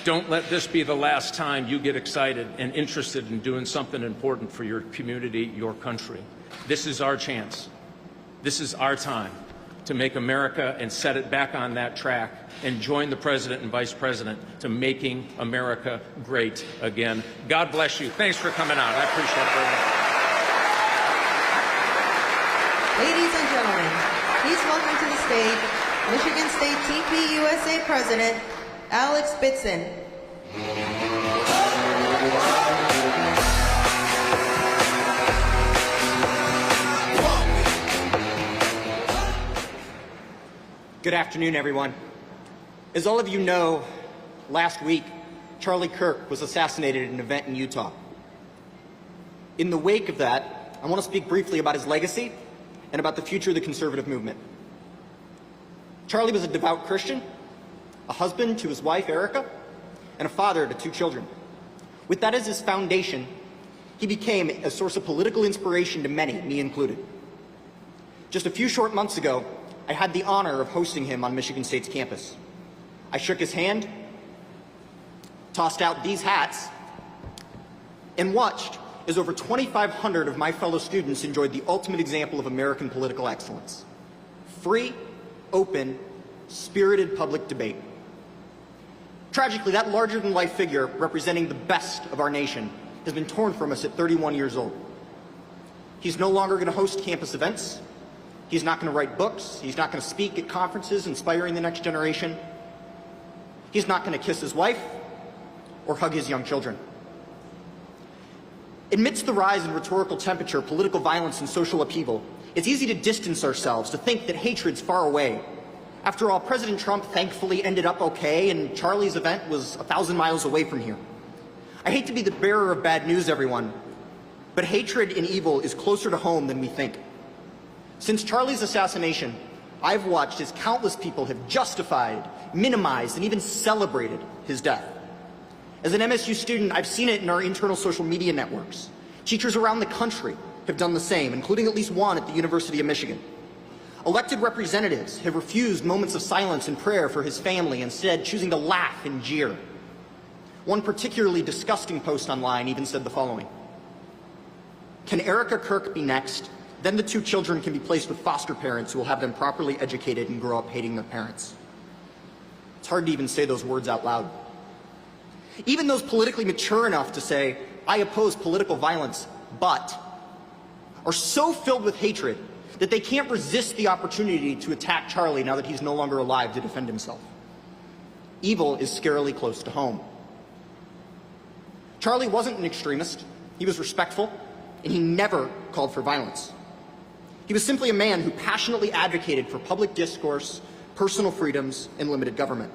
Don't let this be the last time you get excited and interested in doing something important for your community, your country. This is our chance. This is our time to make America and set it back on that track and join the President and Vice President to making America great again. God bless you. Thanks for coming out. I appreciate it very much. Ladies and gentlemen, please welcome to the stage Michigan State TP USA President Alex Bitson. Good afternoon, everyone. As all of you know, last week, Charlie Kirk was assassinated at an event in Utah. In the wake of that, I want to speak briefly about his legacy and about the future of the conservative movement. Charlie was a devout Christian, a husband to his wife, Erica, and a father to 2 children. With that as his foundation, he became a source of political inspiration to many, me included. Just a few short months ago, I had the honor of hosting him on Michigan State's campus. I shook his hand, tossed out these hats, and watched as over 2,500 of my fellow students enjoyed the ultimate example of American political excellence: free, open, spirited public debate. Tragically, that larger-than-life figure representing the best of our nation has been torn from us at 31 years old. He's no longer going to host campus events. He's not going to write books. He's not going to speak at conferences inspiring the next generation. He's not going to kiss his wife or hug his young children. Amidst the rise in rhetorical temperature, political violence, and social upheaval, it's easy to distance ourselves, to think that hatred's far away. After all, President Trump thankfully ended up okay, and Charlie's event was 1,000 miles away from here. I hate to be the bearer of bad news, everyone, but hatred and evil is closer to home than we think. Since Charlie's assassination, I've watched as countless people have justified, minimized, and even celebrated his death. As an MSU student, I've seen it in our internal social media networks. Teachers around the country have done the same, including at least one at the University of Michigan. Elected representatives have refused moments of silence and prayer for his family, instead choosing to laugh and jeer. One particularly disgusting post online even said the following: "Can Erica Kirk be next? Then the 2 children can be placed with foster parents who will have them properly educated and grow up hating their parents." It's hard to even say those words out loud. Even those politically mature enough to say, "I oppose political violence, but," are so filled with hatred that they can't resist the opportunity to attack Charlie now that he's no longer alive to defend himself. Evil is scarily close to home. Charlie wasn't an extremist. He was respectful, and he never called for violence. He was simply a man who passionately advocated for public discourse, personal freedoms, and limited government.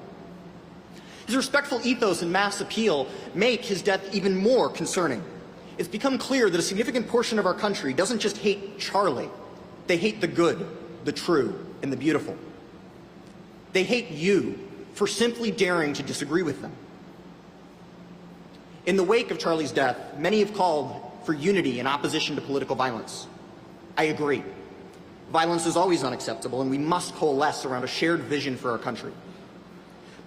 His respectful ethos and mass appeal make his death even more concerning. It's become clear that a significant portion of our country doesn't just hate Charlie. They hate the good, the true, and the beautiful. They hate you for simply daring to disagree with them. In the wake of Charlie's death, many have called for unity in opposition to political violence. I agree. Violence is always unacceptable, and we must coalesce around a shared vision for our country.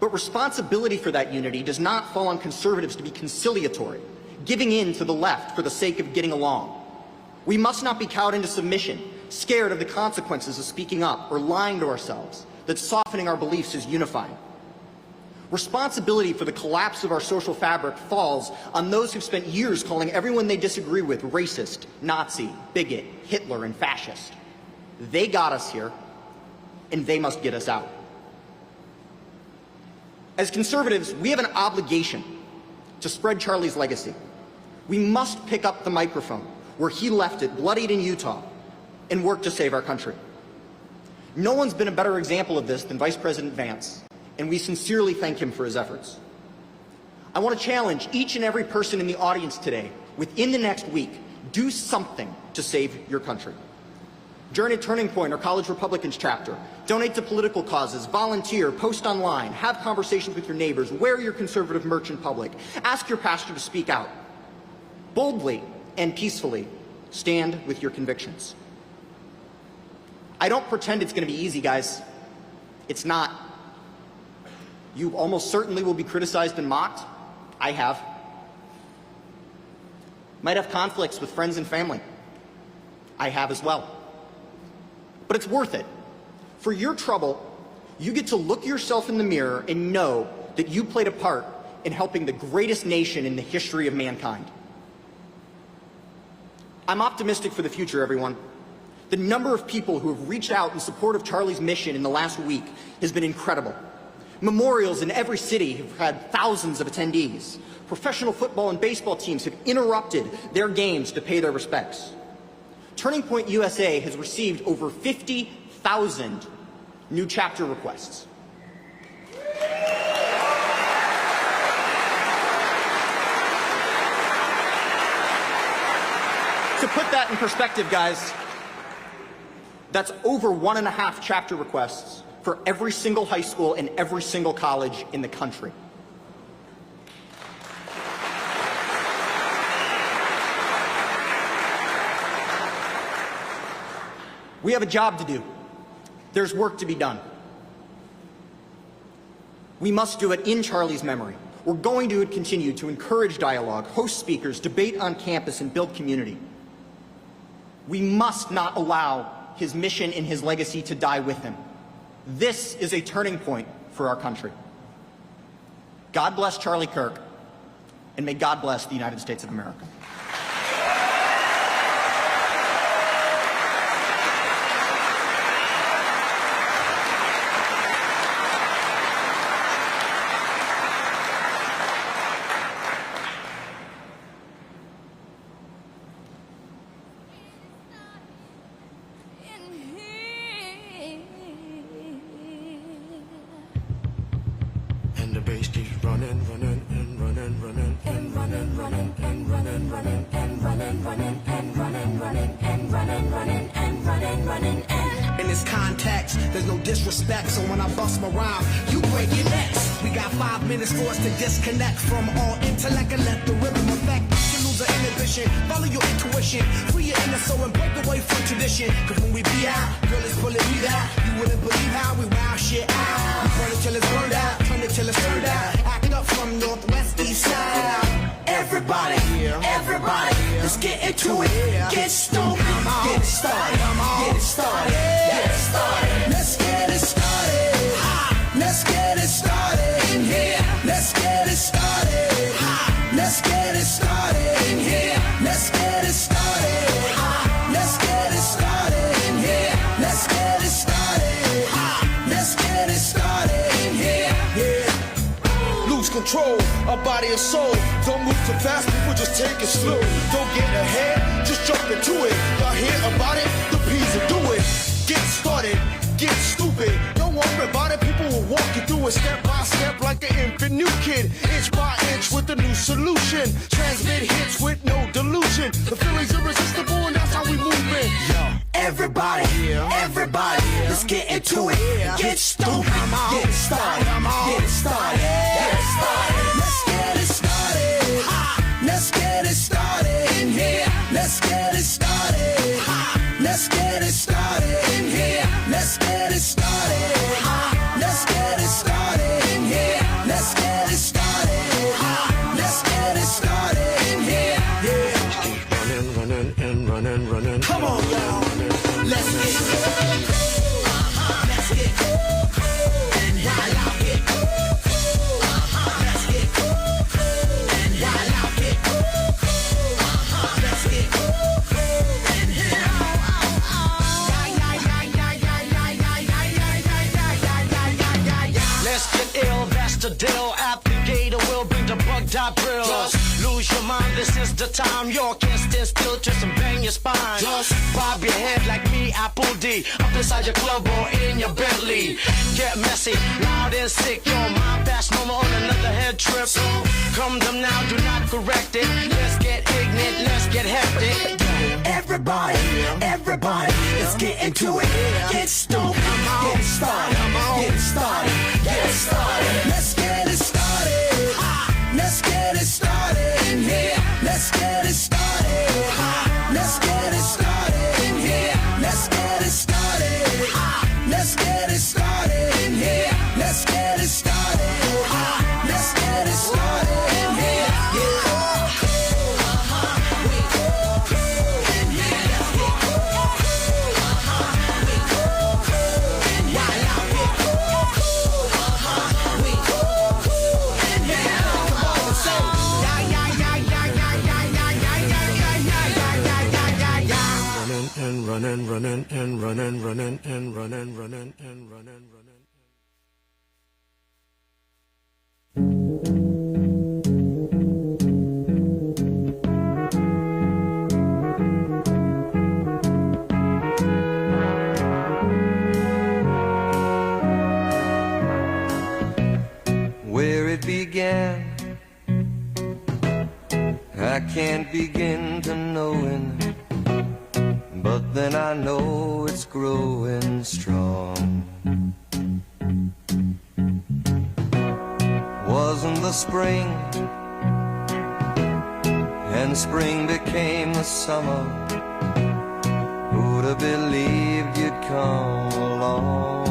But responsibility for that unity does not fall on conservatives to be conciliatory, giving in to the left for the sake of getting along. We must not be cowed into submission, scared of the consequences of speaking up or lying to ourselves, that softening our beliefs is unifying. Responsibility for the collapse of our social fabric falls on those who've spent years calling everyone they disagree with racist, Nazi, bigot, Hitler, and fascist. They got us here, and they must get us out. As conservatives, we have an obligation to spread Charlie's legacy. We must pick up the microphone where he left it, bloodied in Utah, and work to save our country. No one's been a better example of this than Vice President Vance, and we sincerely thank him for his efforts. I want to challenge each and every person in the audience today, within the next week, do something to save your country. Join a Turning Point or College Republicans chapter. Donate to political causes, volunteer, post online, have conversations with your neighbors, wear your conservative merch in public, ask your pastor to speak out. Boldly and peacefully stand with your convictions. I don't pretend it's going to be easy, guys. It's not. You almost certainly will be criticized and mocked. I have. Might have conflicts with friends and family. I have as well. But it's worth it. For your trouble, you get to look yourself in the mirror and know that you played a part in helping the greatest nation in the history of mankind. I'm optimistic for the future, everyone. The number of people who have reached out in support of Charlie's mission in the last week has been incredible. Memorials in every city have had thousands of attendees. Professional football and baseball teams have interrupted their games to pay their respects. Turning Point USA has received over 50,000 new chapter requests. To put that in perspective, guys, that's over 1.5 chapter requests for every single high school and every single college in the country. We have a job to do. There's work to be done. We must do it in Charlie's memory. We're going to continue to encourage dialogue, host speakers, debate on campus, and build community. We must not allow his mission and his legacy to die with him. This is a turning point for our country. God bless Charlie Kirk, and may God bless the United States of America. And the bass keeps running and running and running and running and running and running and running and running. In this context, there's no disrespect, so when I bust my rhyme, you break your necks. We got 5 minutes for us to disconnect from all intellect and let the rhythm affect. You lose the inhibition, follow your intuition, free your inner soul and break away from tradition. Cause when we be out, girl, it's pulling me out. You wouldn't believe how we wow shit out. We burn it till it's burned out, turn it till it's turned out. Act up from northwest, east side. Everybody, let's get into it. Get stoked, get it started, get it started, get it started. Let's get it started. Let's get it started in here. Let's get it started. Let's get it started in here. Let's get it started. Let's get it started in here. Let's get it started. Let's get it started in here. Yeah. Lose control, our body and soul. Don't move too fast, people just take it slow. Don't get ahead, just jump into it. Y'all hear about it? The P's will do it. Get started, get stupid. Don't worry about it, people will walk you through it step by step like an infant new kid. Inch by inch with a new solution. Transmit hits with no delusion. The feeling's irresistible and that's how we move it. Everybody, let's get into it. Get stupid, get it started, get it started, get it started. Let's get it started. Let's get it started in here. Let's get it started. Let's get it started in here. Let's get it started. Let's get it started in here. Let's get it started. Let's get it started in here. Yeah. Keep running and running. Come on, y'all. Let's get it. Let's get it. And while I get it. Let's get it. And while I get it. Let's get it. And here. Let's get ill, that's the deal. Applicator will bring the bug dot drill. Just lose your mind, this is the time. You can't stand still, twist and bang your spine. Just bob your head like me, Apple D. Up inside your club or in your Bentley. Get messy, loud and sick. Your mind fast, no more on another head trip. Come them now, do not correct it. Let's get ignorant, let's get hectic. Everybody, everybody, let's get into it. Get stoked, get started, get started, get started. Let's get it started. Let's get it started in here. Let's get it started. Let's get it started in here. Let's get it started. Let's get it started in here. Let's get it started. Let's get it started in here. Running, running, and running, running, and running, running, and running, running. Where it began, I can't begin to knowing. But then I know it's growing strong. Wasn't the spring, and spring became the summer. Who'd have believed you'd come along?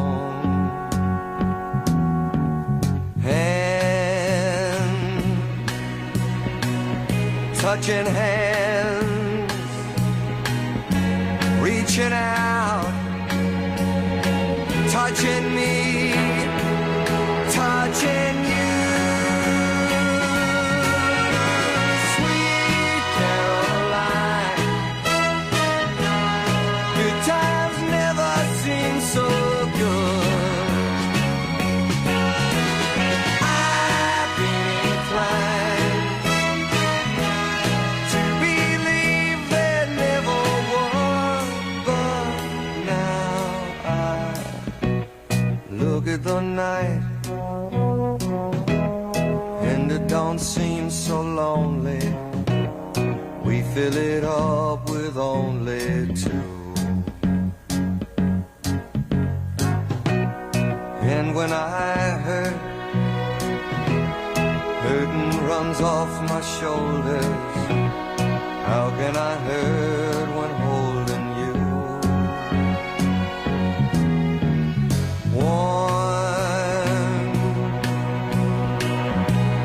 Hand, touching hands, reaching out, touching me, touching you. Sweet Caroline, good times never seem so good. I've been inclined to believe there never was. Look at the night, and it don't seem so lonely. We fill it up with only two. And when I hurt, hurting runs off my shoulders. How can I hurt when holding you? Warm,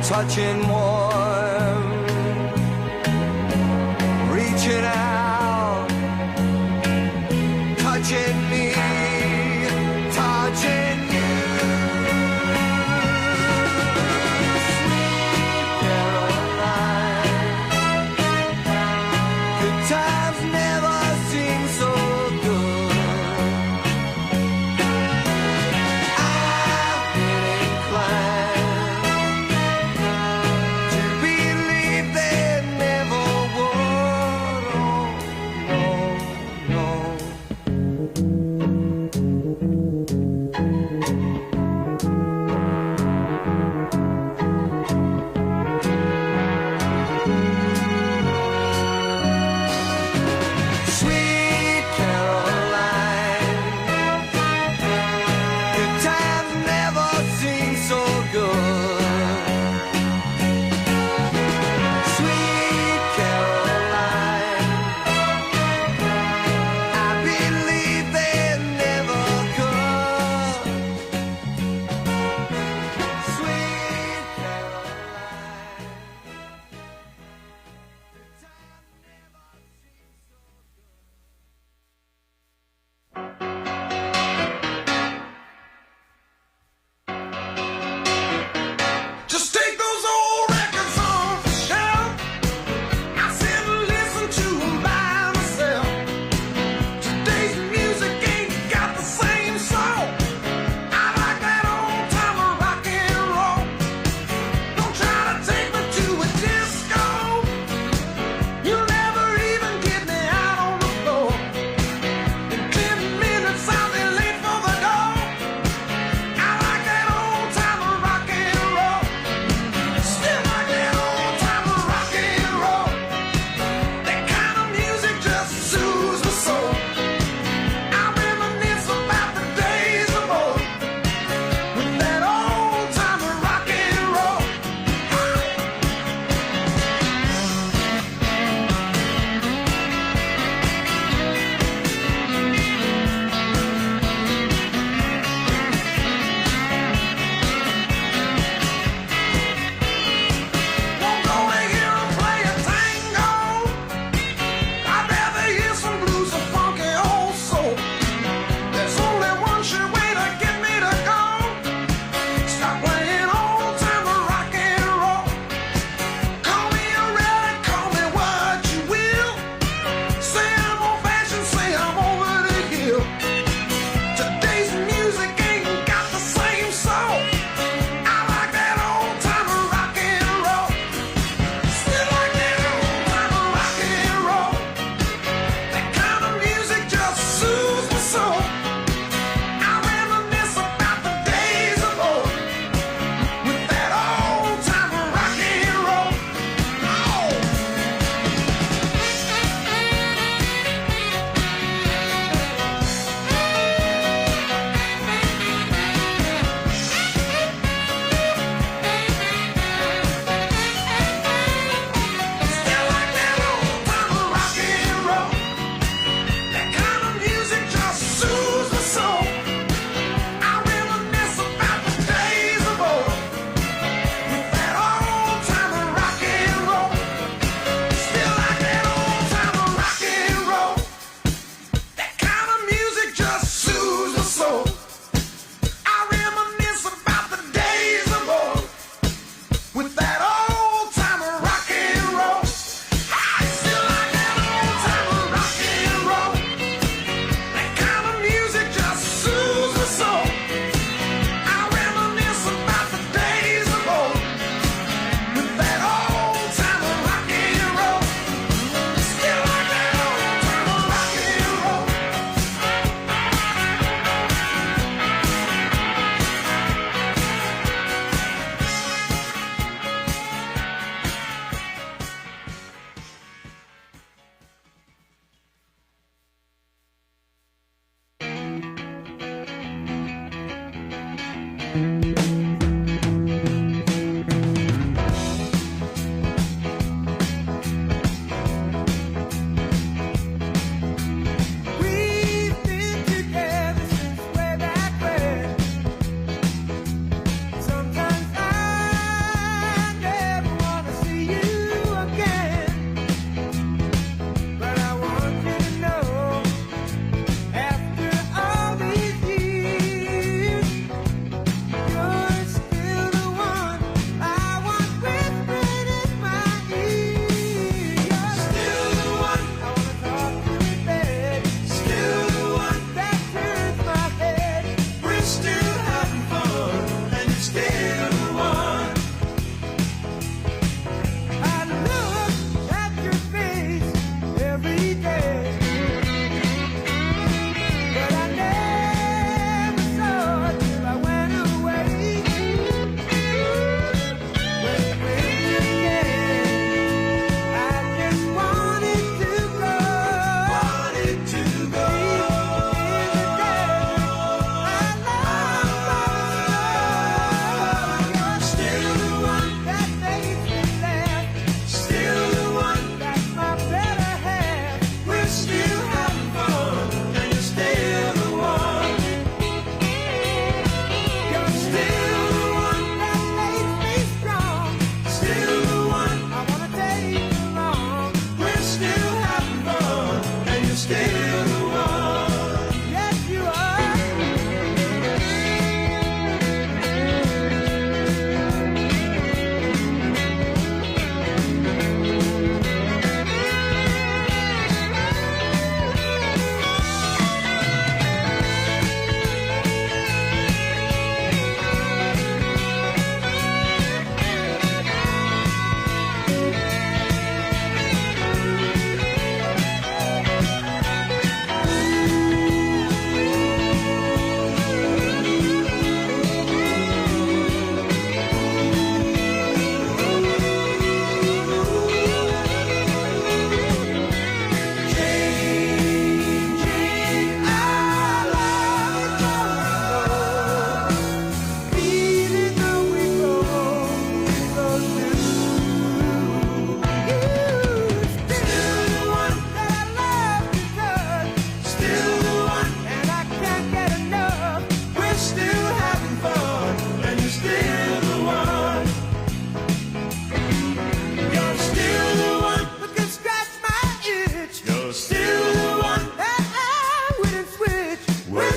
touching warm, reaching out, touching me, touching you. Sweet Caroline, good times never seem so good. I've been inclined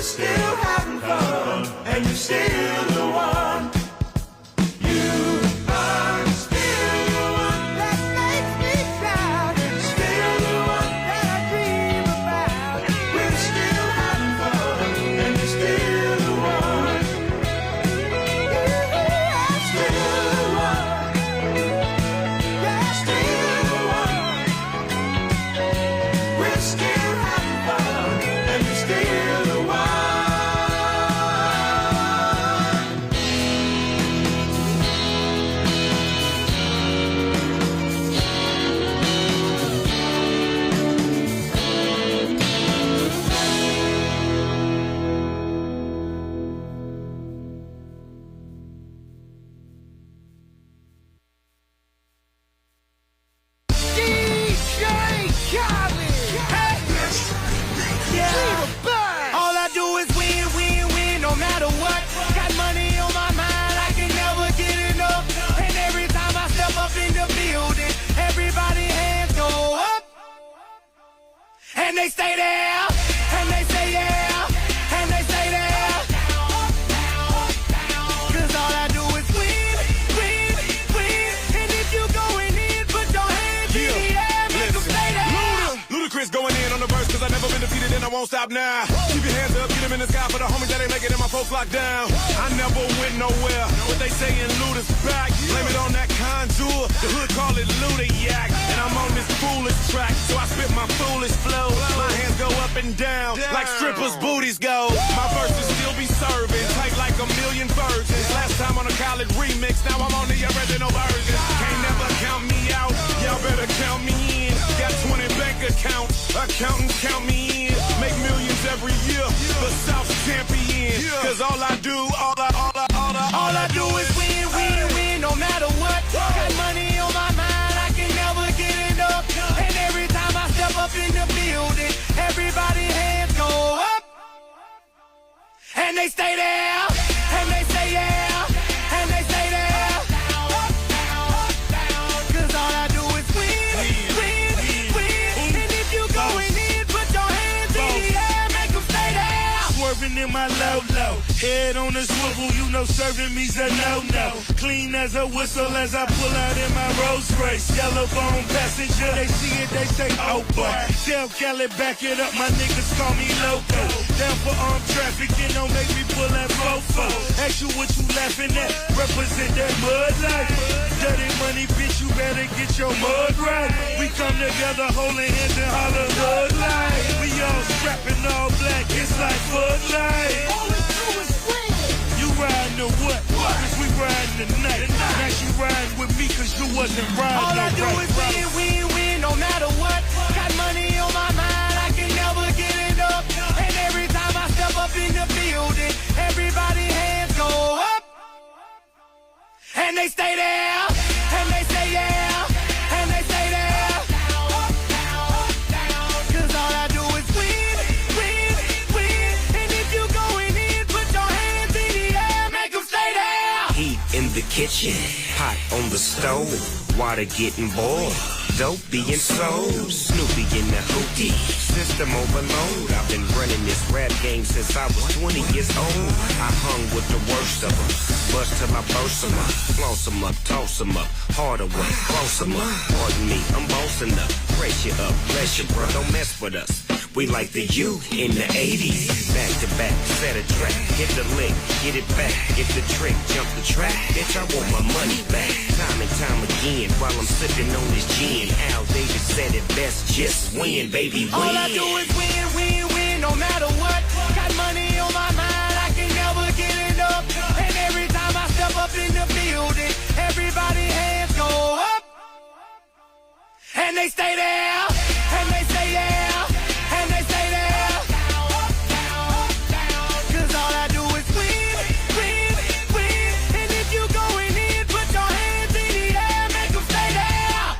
still having fun, and you're still the one. You are still the one that makes me proud, and still the one that I dream about. We're still having fun, and you're still the one. You are still the one. Yeah, still the one. We're still having fun, and you're still the one. All I do is win, win, win, no matter what. Got money on my mind, I can never get enough. And every time I step up in the building, everybody hands go up. And they stay there, and they say yeah, and they stay there. Cause all I do is win, win, win. And if you going in, put your hands in the air, make them stay there. Ludacris going in on the verse, cause I never been defeated and I won't stop now. Keep your hands up, get them in the sky for the homies that ain't making it, my folks locked down. I never went nowhere, but they saying Luda's back. Blame it on that contour, the hood call it Luda Yak. And I'm on this foolish track, so I spit my foolish flow. My hands go up and down, like strippers' booties go. My verses still be serving, tight like a million virgins. Last time on a college remix, now I'm on the original version. Can't never count me out, y'all better count me in. Got 20 bank accounts, accountants count me in. Make millions every year, the South's champion. Cause all I do is win, win, win, no matter what. Got money on my mind, I can never get enough. And every time I step up in the building, everybody hands go up. And they stay there, and they say yeah, and they stay there. Cause all I do is win, win, win. And if you going in, put your hands in the air, make them stay there. Swerving in my low-low, head on the swivel, you know serving me's a no-no. Clean as a whistle as I pull out in my Rolls Royce. Yellow bone passenger, they see it, they say, oh boy. Tell Cali, back it up, my niggas call me loco. Down for armed traffic, you know, make me pull that fofo. Ask you what you laughing at, represent that mud life. Dirty money, bitch, you better get your mud right. We come together, holding hands and holler hood life. We all strapping all black, it's like Bud Light. All we do is win. You riding or what? Cause we riding tonight. Now you riding with me cause you wasn't riding. All I do is win, win, win, no matter what. Got money on my mind, I can never get enough. And every time I step up in the building, everybody hands go up. And they stay there, and they say yeah, and they stay there. Cause all I do is win, win, win. And if you going in, put your hands in the air, make them stay there. Heat in the kitchen, hot on the stove, water getting boiled, dope being sold, Snoopy in the hootie, system overload. I've been running this rap game since I was 20 years old. I hung with the worst of them, bust till I burst them up, floss them up, toss them up, harder work, boss them up. Pardon me, I'm bossing up, pressure up, bless you, bro, don't mess with us. We like the U in the 80s, back to back, set a track, hit the lick, get it back, get the trick, jump the track, bitch, I want my money back. Time and time again, while I'm sipping on this gin, Al Davis said it best, just win, baby, win. All I do is win, win, win, no matter what. Got money on my mind, I can never get enough. And every time I step up in the building, everybody hands go up. And they stay there, and they say yeah, and they stay there. Cause all I do is win, win, win. And if you going in, put your hands in the air, make them stay there.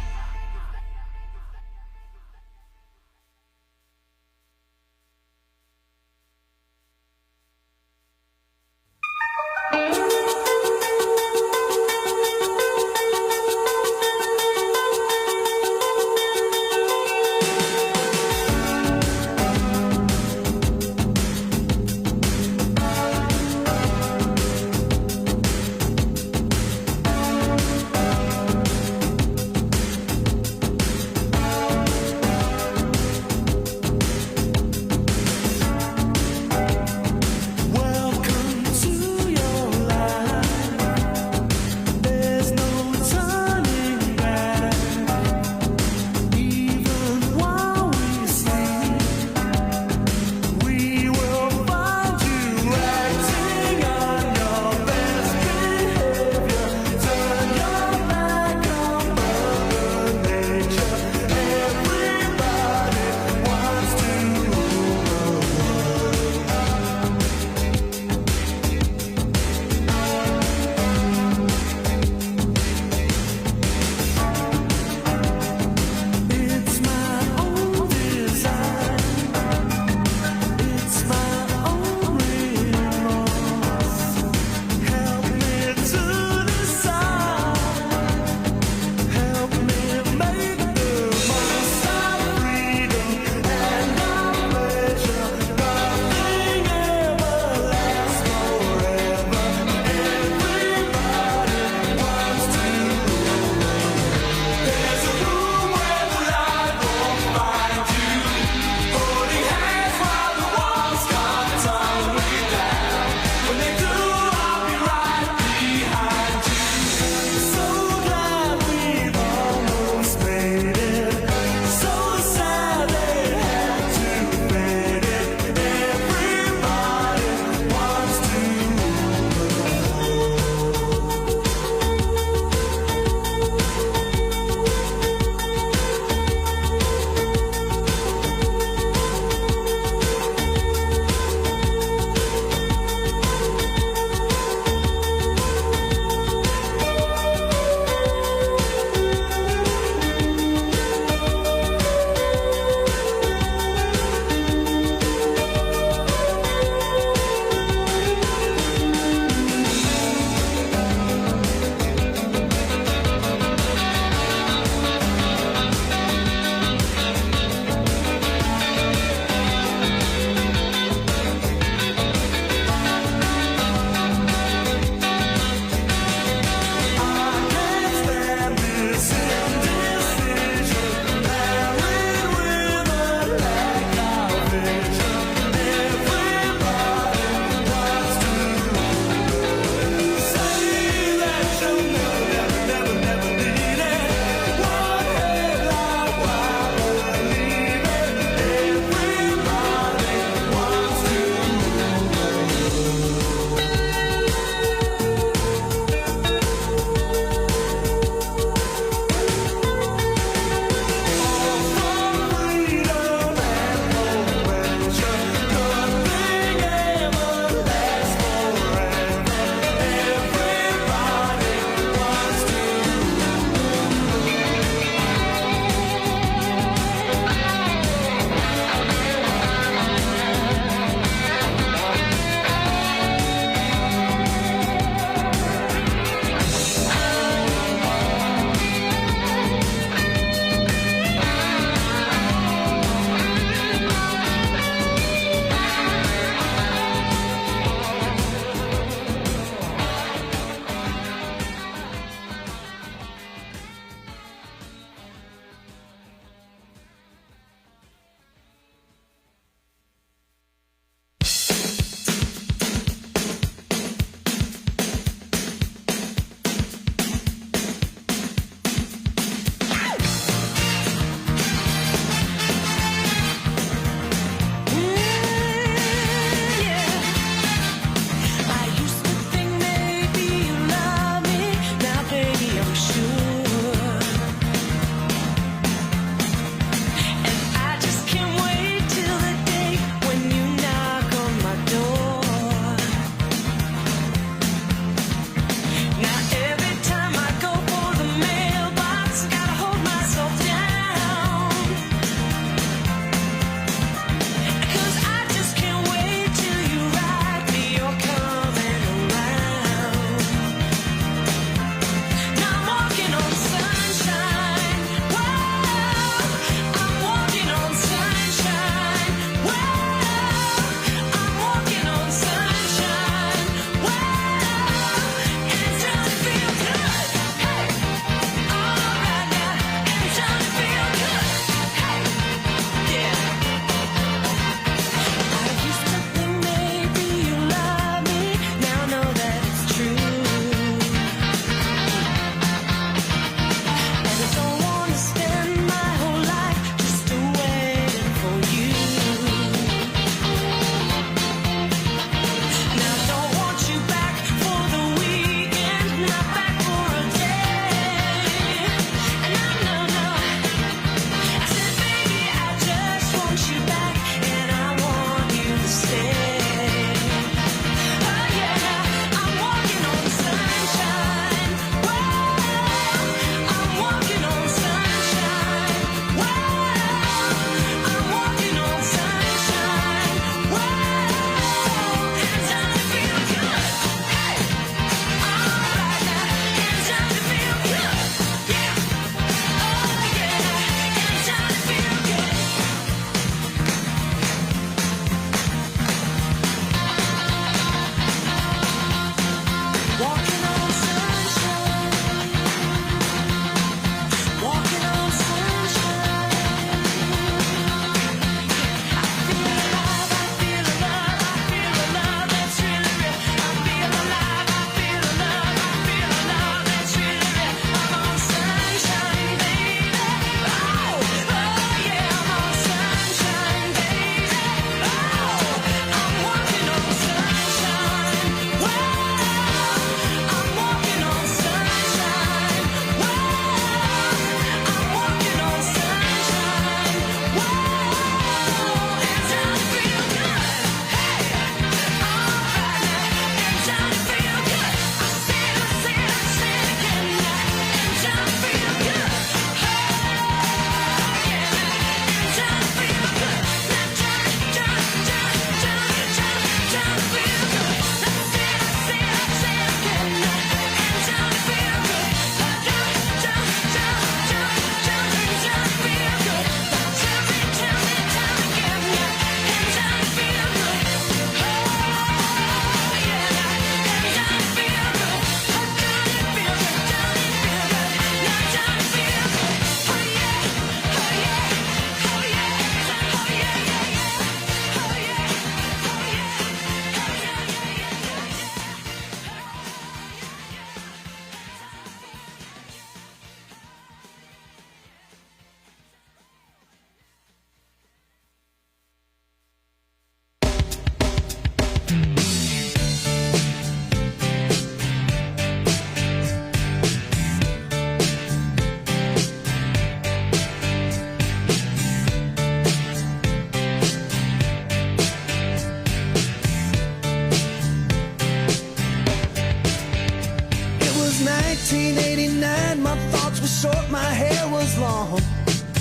1989, my thoughts were short, my hair was long,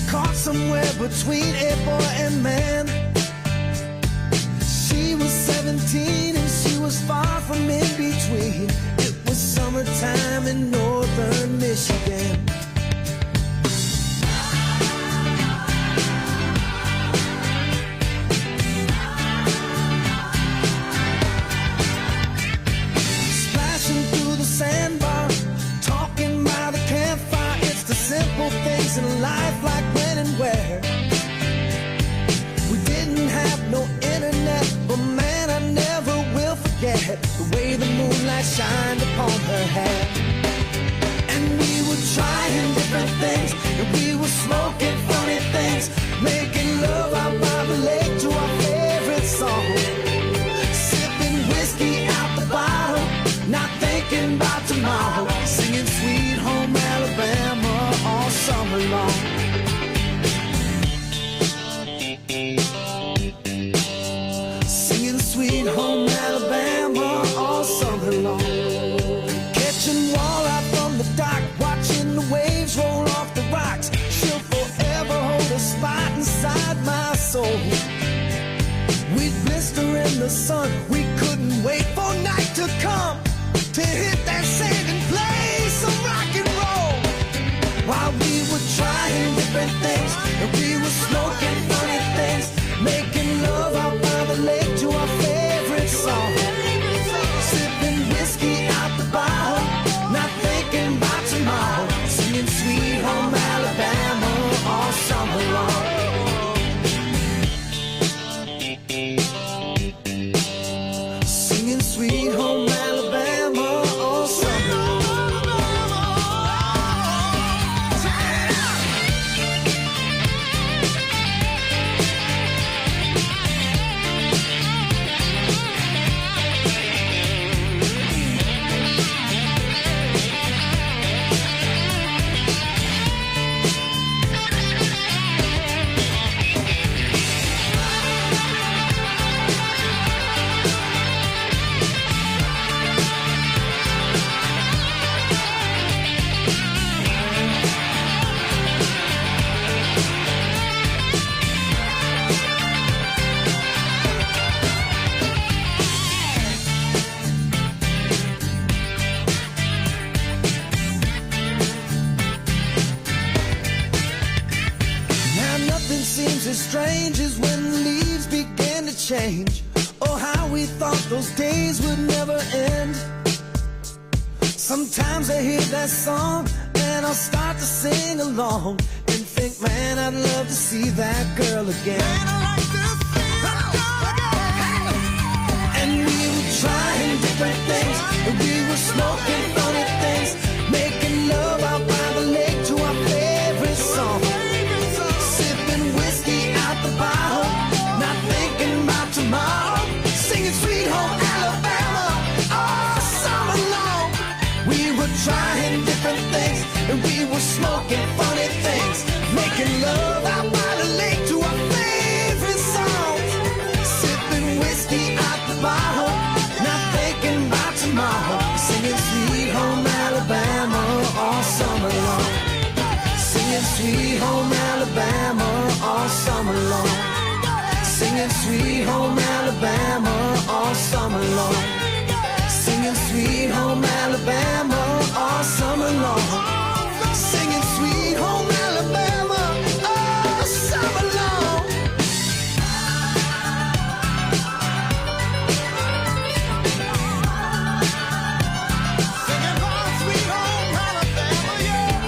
caught somewhere between a boy and man. She was 17 and she was far from in between. It was summertime in northern Michigan. Splashing through the sandbar, talking by the campfire. It's the simple things in life, like when and where. We didn't have no internet, but man, I never will forget the way the moonlight shined upon her hair. And we were trying different things, and we were smoking funny things, making love out by the lake to our favorite song, sipping whiskey out the bottle, not thinking about tomorrow, singing Sweet Home Alabama all summer long. Singing Sweet Home Alabama all summer long. Catching walleye from the dock, watching the waves roll off the rocks. She'll forever hold a spot inside my soul. We'd blister in the sun, we couldn't wait for night to come to hit that sand and play some rock and roll. While we were trying different things, and we were smoking funny things, making love out by the lake to our favorite song, sipping whiskey out the bottle, not thinking about tomorrow, singing Sweet Home Alabama all summer long. Singing Sweet Home Alabama all summer long. Seems as strange as when the leaves began to change. Oh, how we thought those days would never end. Sometimes I hear that song and I'll start to sing along and think, man, I'd love to see that girl again. Man, I like to see that girl again. And we were trying different things, and we were smoking funny things, making love out by the lake to our favorite song, the bottle, not thinking about tomorrow, singing Sweet Home Alabama all summer long. We were trying different things, and we were smoking funny things, making love out by the lake to our favorite songs, sipping whiskey out the bottle, not thinking about tomorrow, singing Sweet Home Alabama all summer long. Singing Sweet Home Alabama all summer long. Singing Sweet Home Alabama all summer long. Singing Sweet Home Alabama all summer long. Singing Sweet Home Alabama all summer long. Singing home, sweet home Alabama, yeah.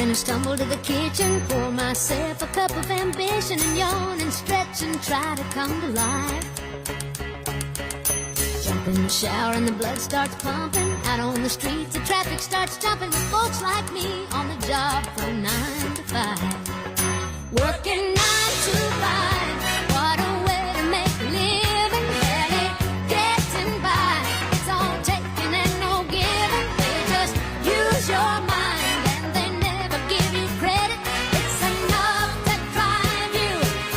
And stumble to the kitchen, pour myself a cup of ambition, and yawn and stretch and try to come to life. Jump in the shower and the blood starts pumping. Out on the streets, the traffic starts jumping with folks like me on the job from 9 to 5. Working 9 to 5. What a way to make a living. Barely getting by. It's all taking and no giving. They just use your mind and they never give you credit. It's enough to drive you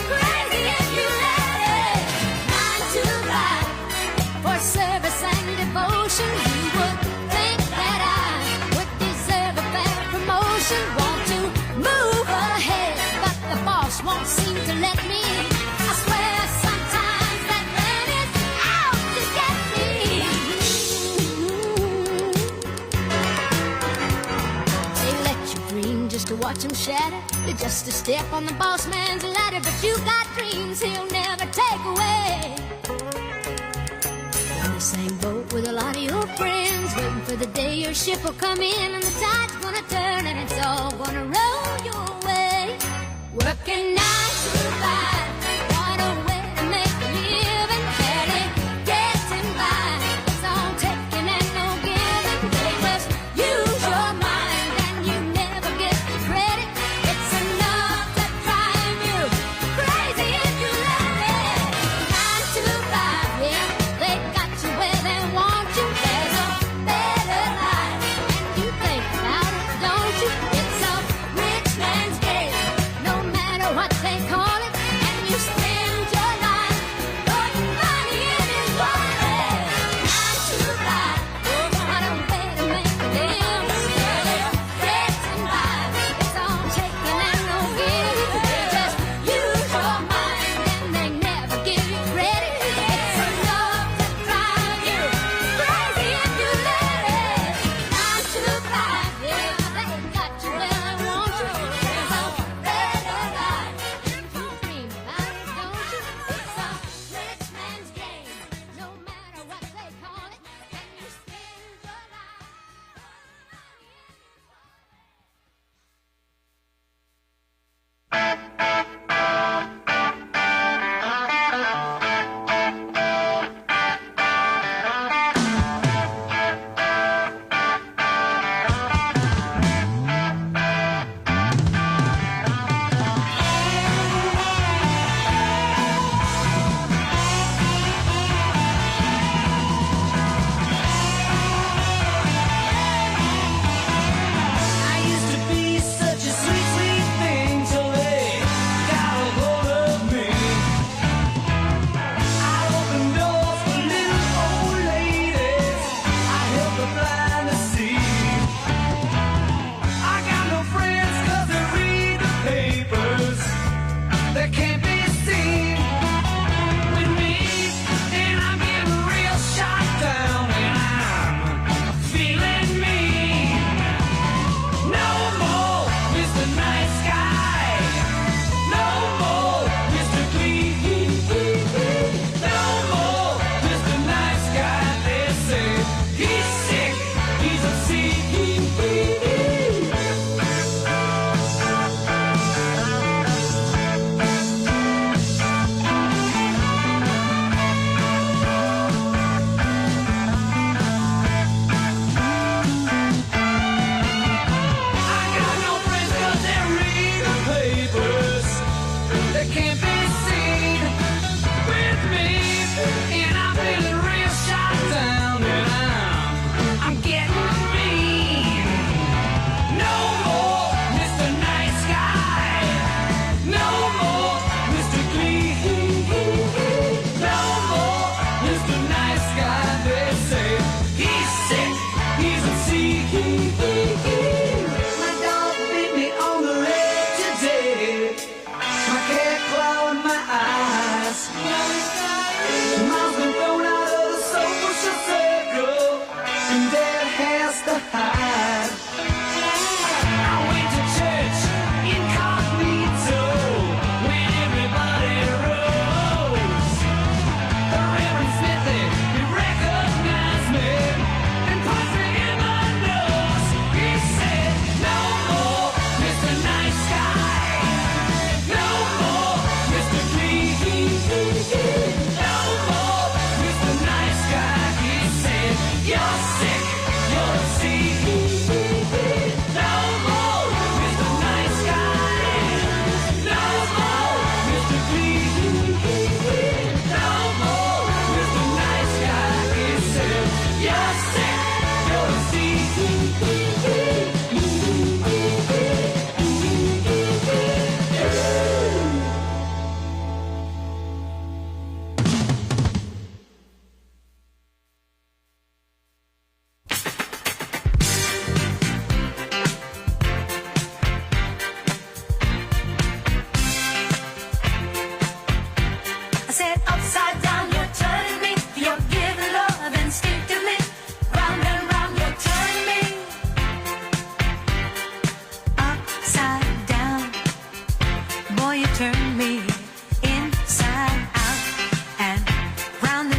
crazy if you let it. 9 to 5 for service and devotion. You would think that I would deserve a fair promotion. Want to move ahead, but the boss won't seem to let me in. I swear sometimes that man is out to get me. They let you dream just to watch him shatter. You're just a step on the boss man's ladder, but you got dreams he'll never take away. In the same boat with a lot of your friends, waiting for the day your ship will come in and the tide's gonna turn and it's all gonna roll your way. Working 9 to 5, what a way to make a living. Barely getting by, it's all taking and no giving. They just use your mind and you never get the credit. It's enough to drive you crazy if you let it. 9 to 5, yeah, they got you where they want you. There's a better life, and you think about it, don't you? It's a rich man's game, no matter what they call it. And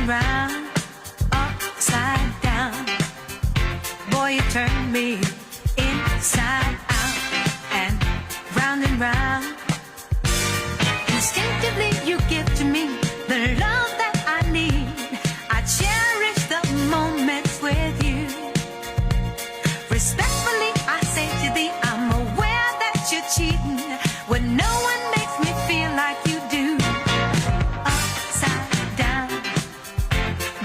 and round, upside down. Boy, you turn me inside out and round. Instinctively you give to me the love that I need. I cherish the moments with you. Respectfully I say to thee, I'm aware that you're cheating when no one makes me feel like you do. Upside down,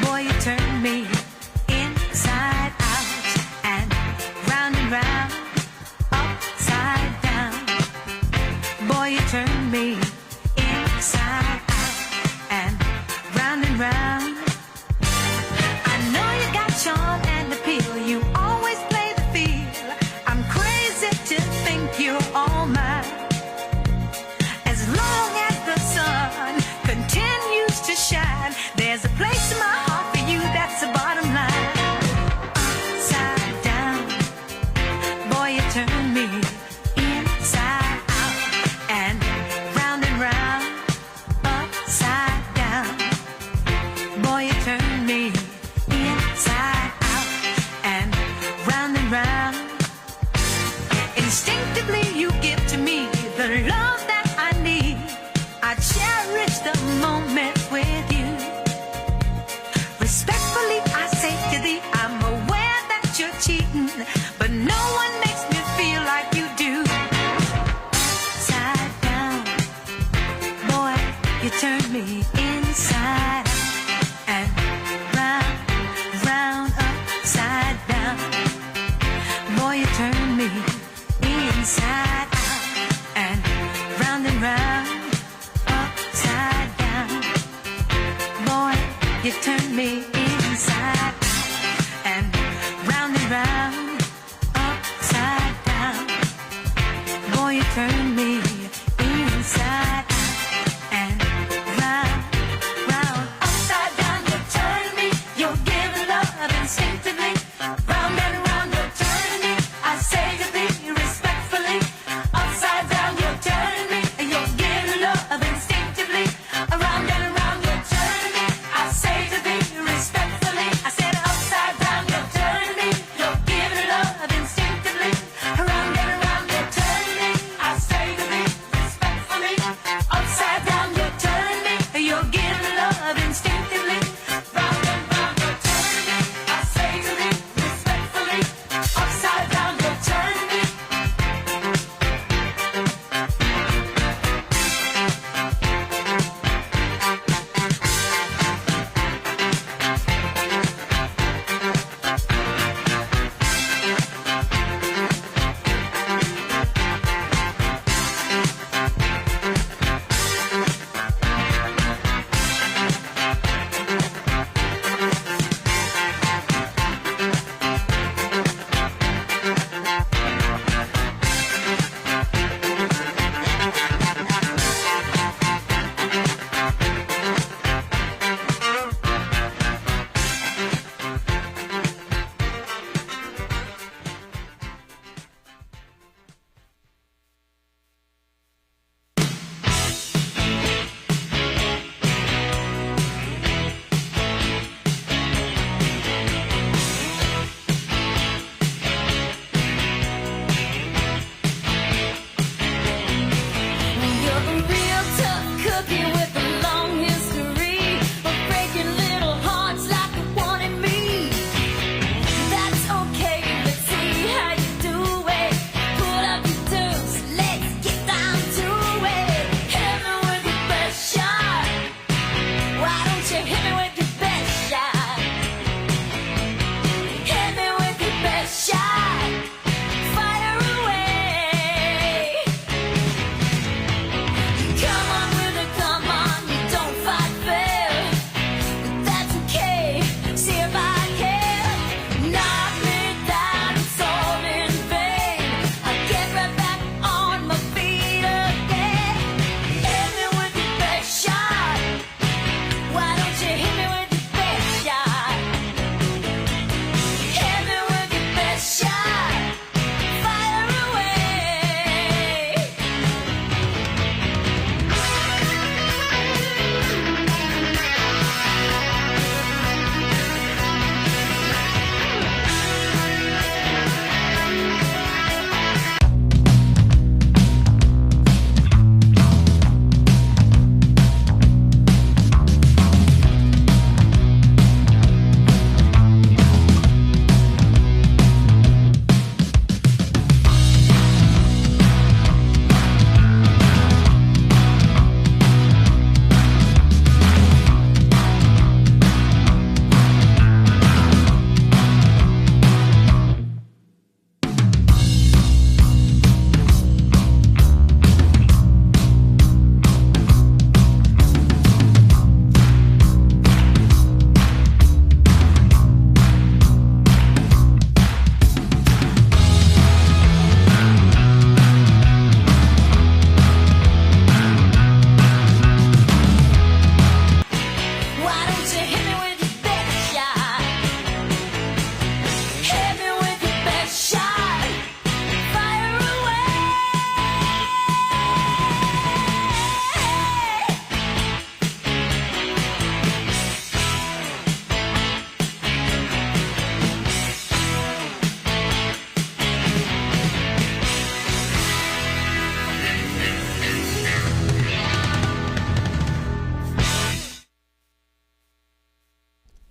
boy, you turn me inside out and round. Upside down, boy, you turn me inside out and round. I know you got charm and appeal, you always play the field. I'm crazy to think you're all mine. As long as the sun continues to shine, there's a place in my heart for you, that's the bottom line. Upside down, boy, you turn me inside out and round. Upside down, boy, you turn me inside out and round. Instinctively you give to me the love that I need. I cherish the moments with you. Respectfully I say to thee, I'm aware that you're cheating, but no one makes me feel like you do. Upside down, boy, you turn me inside out and round. Upside down, boy, you turn me inside out and round. Upside down, boy, you turn me inside out and round. Upside down, boy, you turn me inside out and round. Upside down, you turn me, you're giving love instinctively. Round and round, you're turning me, I say to thee respectfully. Upside down, you're turning me, you're giving love instinctively. Around and around, you're turning me, I say to thee respectfully. I said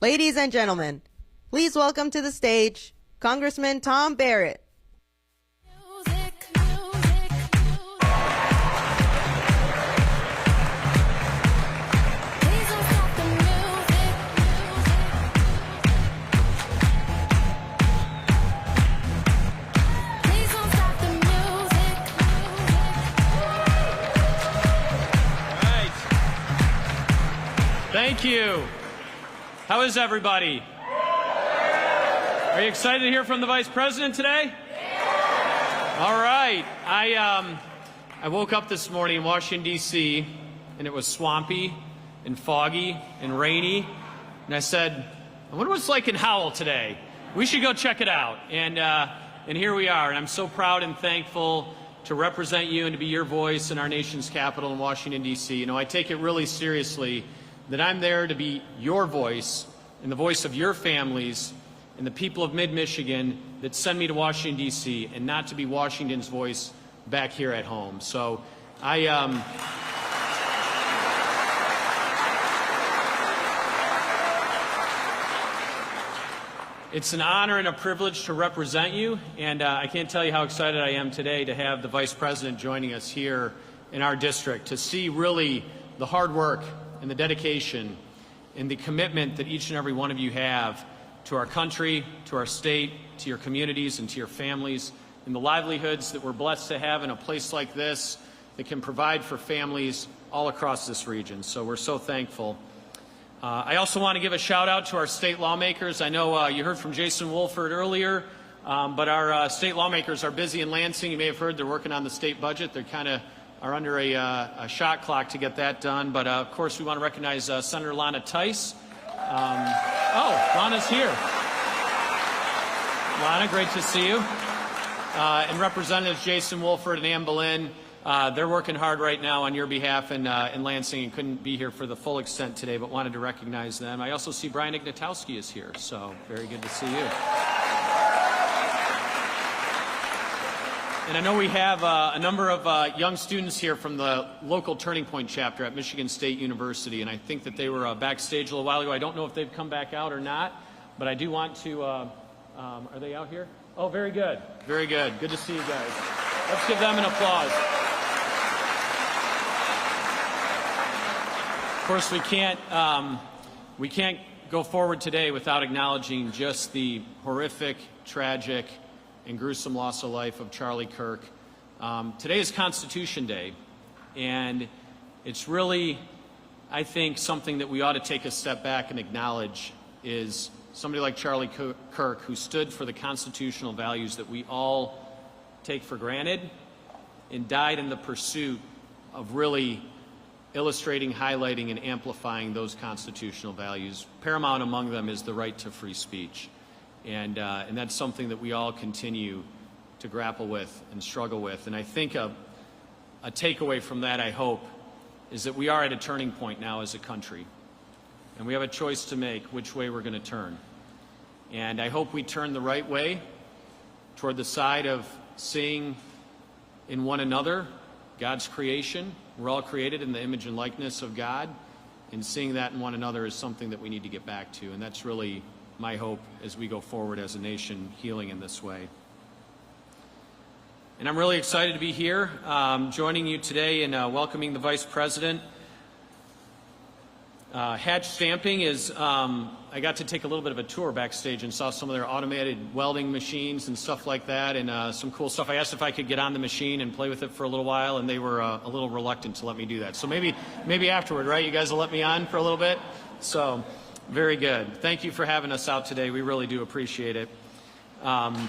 Ladies and gentlemen, please welcome to the stage Congressman Tom Barrett. Thank you. How is everybody? Are you excited to hear from the Vice President today? All right. I woke up this morning in Washington, D.C., and it was swampy and foggy and rainy. And I said, I wonder what it's like in Howell today. We should go check it out. And here we are. And I'm so proud and thankful to represent you and to be your voice in our nation's capital in Washington, D.C. You know, I take it really seriously that I'm there to be your voice and the voice of your families and the people of mid-Michigan that send me to Washington, D.C., and not to be Washington's voice back here at home. So it's an honor and a privilege to represent you, and I can't tell you how excited I am today to have the Vice President joining us here in our district, to see really the hard work and the dedication and the commitment that each and every one of you have to our country, to our state, to your communities, and to your families, and the livelihoods that we're blessed to have in a place like this that can provide for families all across this region. So we're so thankful. I also want to give a shout out to our state lawmakers. I know you heard from Jason Wolford earlier, but our state lawmakers are busy in Lansing. You may have heard they're working on the state budget. They're kind of are under a shot clock to get that done. But, of course, we want to recognize Senator Lana Tice. Lana's here. Lana, great to see you. And Representatives Jason Wolford and Ann Boleyn, they're working hard right now on your behalf in Lansing and couldn't be here for the full extent today, but wanted to recognize them. I also see Brian Ignatowski is here, so very good to see you. And I know we have a number of young students here from the local Turning Point chapter at Michigan State University, and I think that they were backstage a little while ago. I don't know if they've come back out or not, but I do want to, are they out here? Oh, very good. Very good. Good to see you guys. Let's give them an applause. Of course, we can't go forward today without acknowledging just the horrific, tragic, and gruesome loss of life of Charlie Kirk. Today is Constitution Day, and it's really, I think, something that we ought to take a step back and acknowledge is somebody like Charlie Kirk, who stood for the constitutional values that we all take for granted and died in the pursuit of really illustrating, highlighting, and amplifying those constitutional values. Paramount among them is the right to free speech. And that's something that we all continue to grapple with and struggle with. And I think a takeaway from that, I hope, is that we are at a turning point now as a country. And we have a choice to make which way we're going to turn. And I hope we turn the right way toward the side of seeing in one another God's creation. We're all created in the image and likeness of God. And seeing that in one another is something that we need to get back to. And that's really my hope as we go forward as a nation healing in this way. And I'm really excited to be here, joining you today in welcoming the Vice President. Hatch Stamping is, I got to take a little bit of a tour backstage and saw some of their automated welding machines and stuff like that, and some cool stuff. I asked if I could get on the machine and play with it for a little while, and they were a little reluctant to let me do that. So maybe afterward, right? You guys will let me on for a little bit? So, very good. Thank you for having us out today. We really do appreciate it. And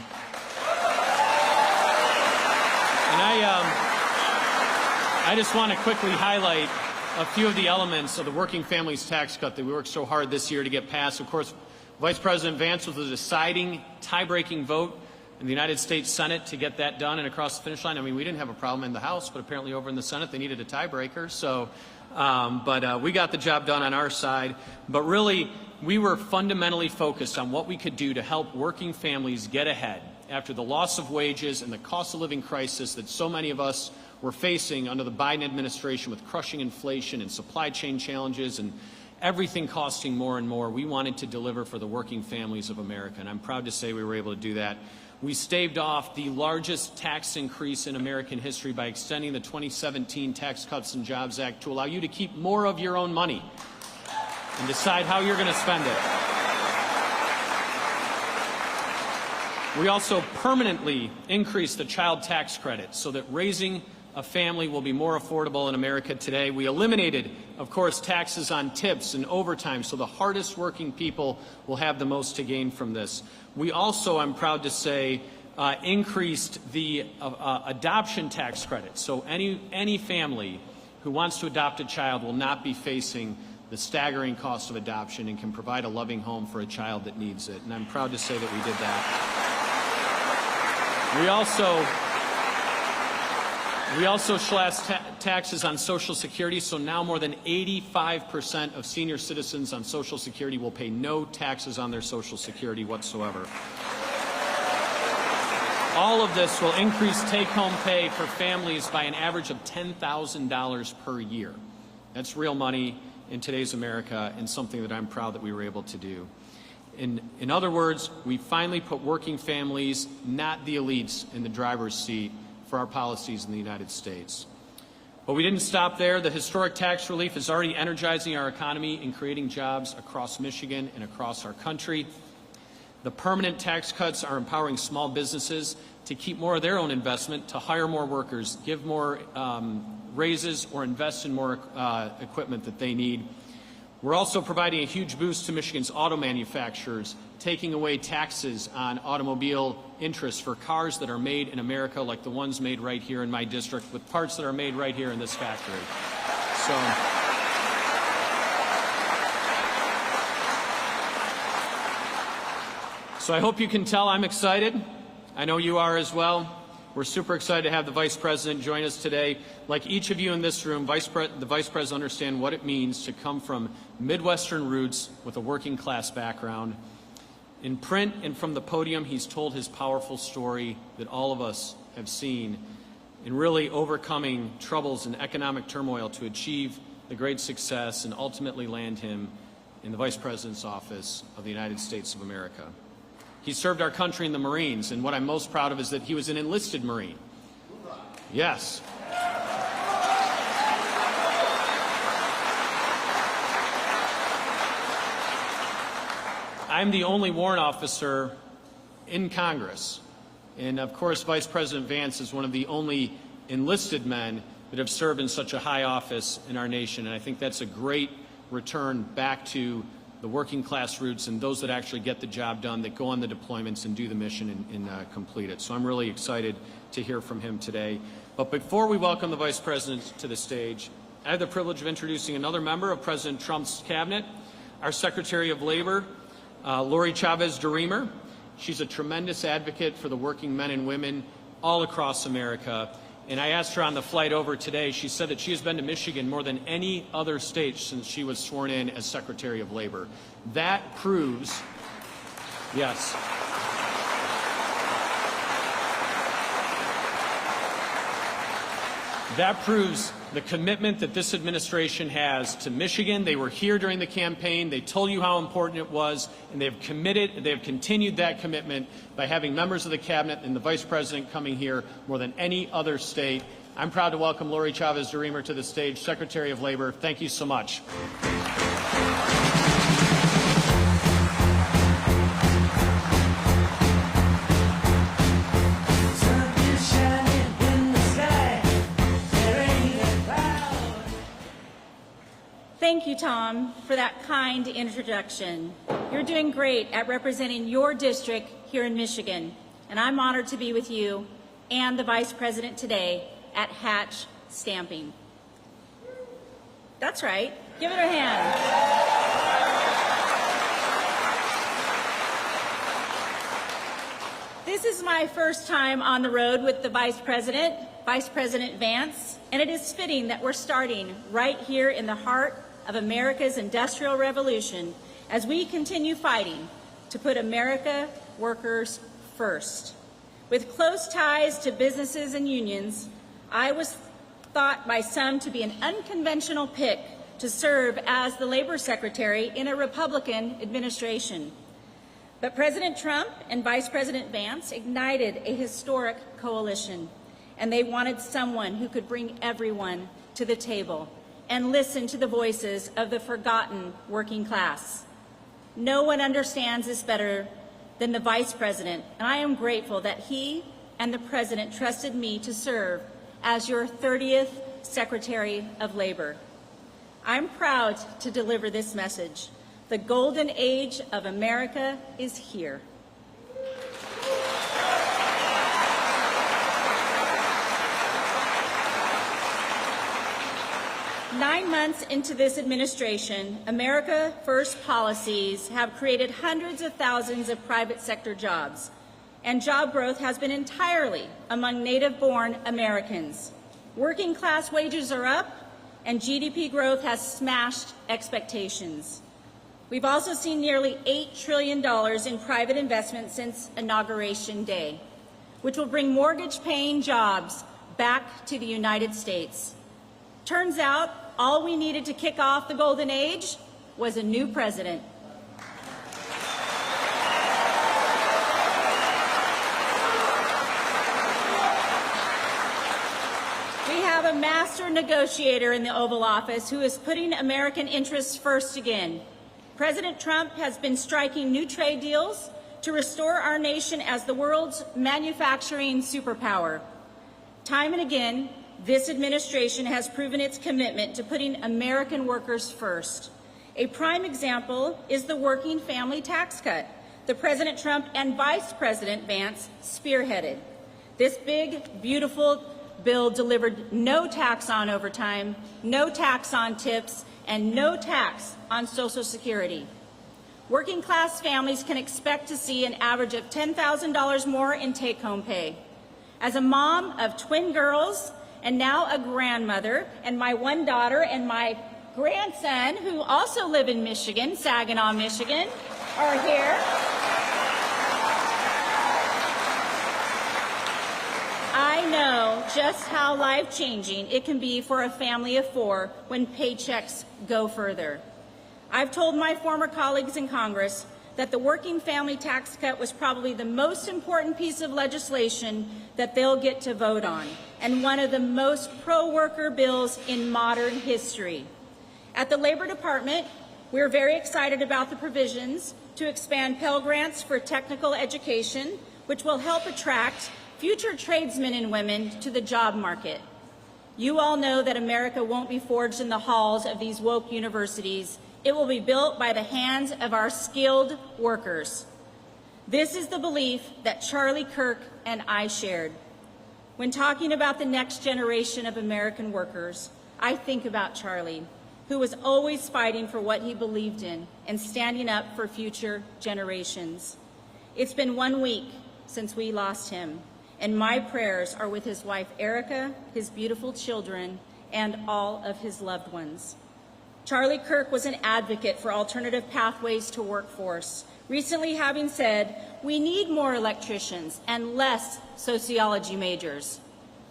I just want to quickly highlight a few of the elements of the Working Families Tax Cut that we worked so hard this year to get passed. Of course, Vice President Vance was the deciding, tie-breaking vote in the United States Senate to get that done and across the finish line. I mean, we didn't have a problem in the House, but apparently over in the Senate they needed a tiebreaker. So, but we got the job done on our side. But really, we were fundamentally focused on what we could do to help working families get ahead after the loss of wages and the cost of living crisis that so many of us were facing under the Biden administration with crushing inflation and supply chain challenges and everything costing more and more, we wanted to deliver for the working families of America, and I'm proud to say we were able to do that. We staved off the largest tax increase in American history by extending the 2017 Tax Cuts and Jobs Act to allow you to keep more of your own money and decide how you're going to spend it. We also permanently increased the child tax credit so that raising a family will be more affordable in America today. We eliminated, of course, taxes on tips and overtime, so the hardest working people will have the most to gain from this. We also, I'm proud to say, increased the adoption tax credit. So any family who wants to adopt a child will not be facing the staggering cost of adoption and can provide a loving home for a child that needs it. And I'm proud to say that we did that. We also slashed taxes on Social Security, so now more than 85% of senior citizens on Social Security will pay no taxes on their Social Security whatsoever. All of this will increase take-home pay for families by an average of $10,000 per year. That's real money in today's America and something that I'm proud that we were able to do. In other words, we finally put working families, not the elites, in the driver's seat for our policies in the United States. But we didn't stop there. The historic tax relief is already energizing our economy and creating jobs across Michigan and across our country. The permanent tax cuts are empowering small businesses to keep more of their own investment, to hire more workers, give more raises, or invest in more equipment that they need. We're also providing a huge boost to Michigan's auto manufacturers, taking away taxes on automobile interests for cars that are made in America, like the ones made right here in my district, with parts that are made right here in this factory. So I hope you can tell I'm excited. I know you are as well. We're super excited to have the Vice President join us today. Like each of you in this room, the Vice President understands what it means to come from Midwestern roots with a working class background. In print and from the podium, he's told his powerful story that all of us have seen in really overcoming troubles and economic turmoil to achieve the great success and ultimately land him in the Vice President's office of the United States of America. He served our country in the Marines, and what I'm most proud of is that he was an enlisted Marine. Yes. I'm the only warrant officer in Congress. And of course, Vice President Vance is one of the only enlisted men that have served in such a high office in our nation. And I think that's a great return back to the working class roots and those that actually get the job done, that go on the deployments and do the mission and complete it. So I'm really excited to hear from him today. But before we welcome the Vice President to the stage, I have the privilege of introducing another member of President Trump's cabinet, our Secretary of Labor, Lori Chavez-DeRemer. She's a tremendous advocate for the working men and women all across America. And I asked her on the flight over today, she said that she has been to Michigan more than any other state since she was sworn in as Secretary of Labor. That proves, yes. That proves the commitment that this administration has to Michigan. They were here during the campaign. They told you how important it was, and they have continued that commitment by having members of the cabinet and the Vice President coming here more than any other state. I'm proud to welcome Lori Chavez-DeRemer to the stage, Secretary of Labor. Thank you so much. Thank you, Tom, for that kind introduction. You're doing great at representing your district here in Michigan, and I'm honored to be with you and the Vice President today at Hatch Stamping. That's right. Give it a hand. This is my first time on the road with the Vice President Vance, and it is fitting that we're starting right here in the heart of America's Industrial Revolution as we continue fighting to put America workers first. With close ties to businesses and unions, I was thought by some to be an unconventional pick to serve as the Labor Secretary in a Republican administration. But President Trump and Vice President Vance ignited a historic coalition, and they wanted someone who could bring everyone to the table and listen to the voices of the forgotten working class. No one understands this better than the Vice President, and I am grateful that he and the President trusted me to serve as your 30th Secretary of Labor. I'm proud to deliver this message. The golden age of America is here. Nine months into this administration, America First policies have created hundreds of thousands of private sector jobs, and job growth has been entirely among native-born Americans. Working class wages are up, and GDP growth has smashed expectations. We've also seen nearly $8 trillion in private investment since Inauguration Day, which will bring mortgage-paying jobs back to the United States. Turns out, all we needed to kick off the golden age was a new president. We have a master negotiator in the Oval Office who is putting American interests first again. President Trump has been striking new trade deals to restore our nation as the world's manufacturing superpower. Time and again, this administration has proven its commitment to putting American workers first. A prime example is the working family tax cut that President Trump and Vice President Vance spearheaded. This big, beautiful bill delivered no tax on overtime, no tax on tips, and no tax on Social Security. Working class families can expect to see an average of $10,000 more in take-home pay. As a mom of twin girls, and now a grandmother, and my one daughter and my grandson, who also live in Michigan, Saginaw, Michigan, are here. I know just how life-changing it can be for a family of four when paychecks go further. I've told my former colleagues in Congress that the working family tax cut was probably the most important piece of legislation that they'll get to vote on, and one of the most pro-worker bills in modern history. At the Labor Department, we're very excited about the provisions to expand Pell Grants for technical education, which will help attract future tradesmen and women to the job market. You all know that America won't be forged in the halls of these woke universities. It will be built by the hands of our skilled workers. This is the belief that Charlie Kirk and I shared. When talking about the next generation of American workers, I think about Charlie, who was always fighting for what he believed in and standing up for future generations. It's been 1 week since we lost him, and my prayers are with his wife Erica, his beautiful children, and all of his loved ones. Charlie Kirk was an advocate for alternative pathways to workforce, recently having said, "We need more electricians and less sociology majors."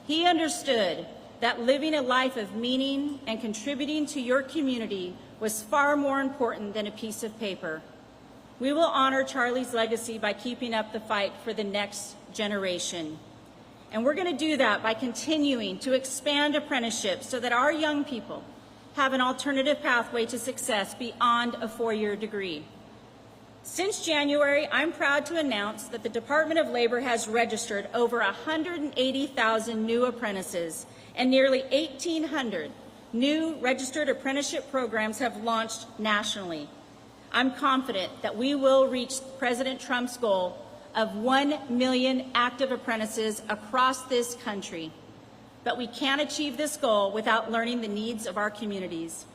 He understood that living a life of meaning and contributing to your community was far more important than a piece of paper. We will honor Charlie's legacy by keeping up the fight for the next generation. And we're going to do that by continuing to expand apprenticeships so that our young people have an alternative pathway to success beyond a four-year degree. Since January, I'm proud to announce that the Department of Labor has registered over 180,000 new apprentices, and nearly 1,800 new registered apprenticeship programs have launched nationally. I'm confident that we will reach President Trump's goal of 1 million active apprentices across this country. But we can't achieve this goal without learning the needs of our communities.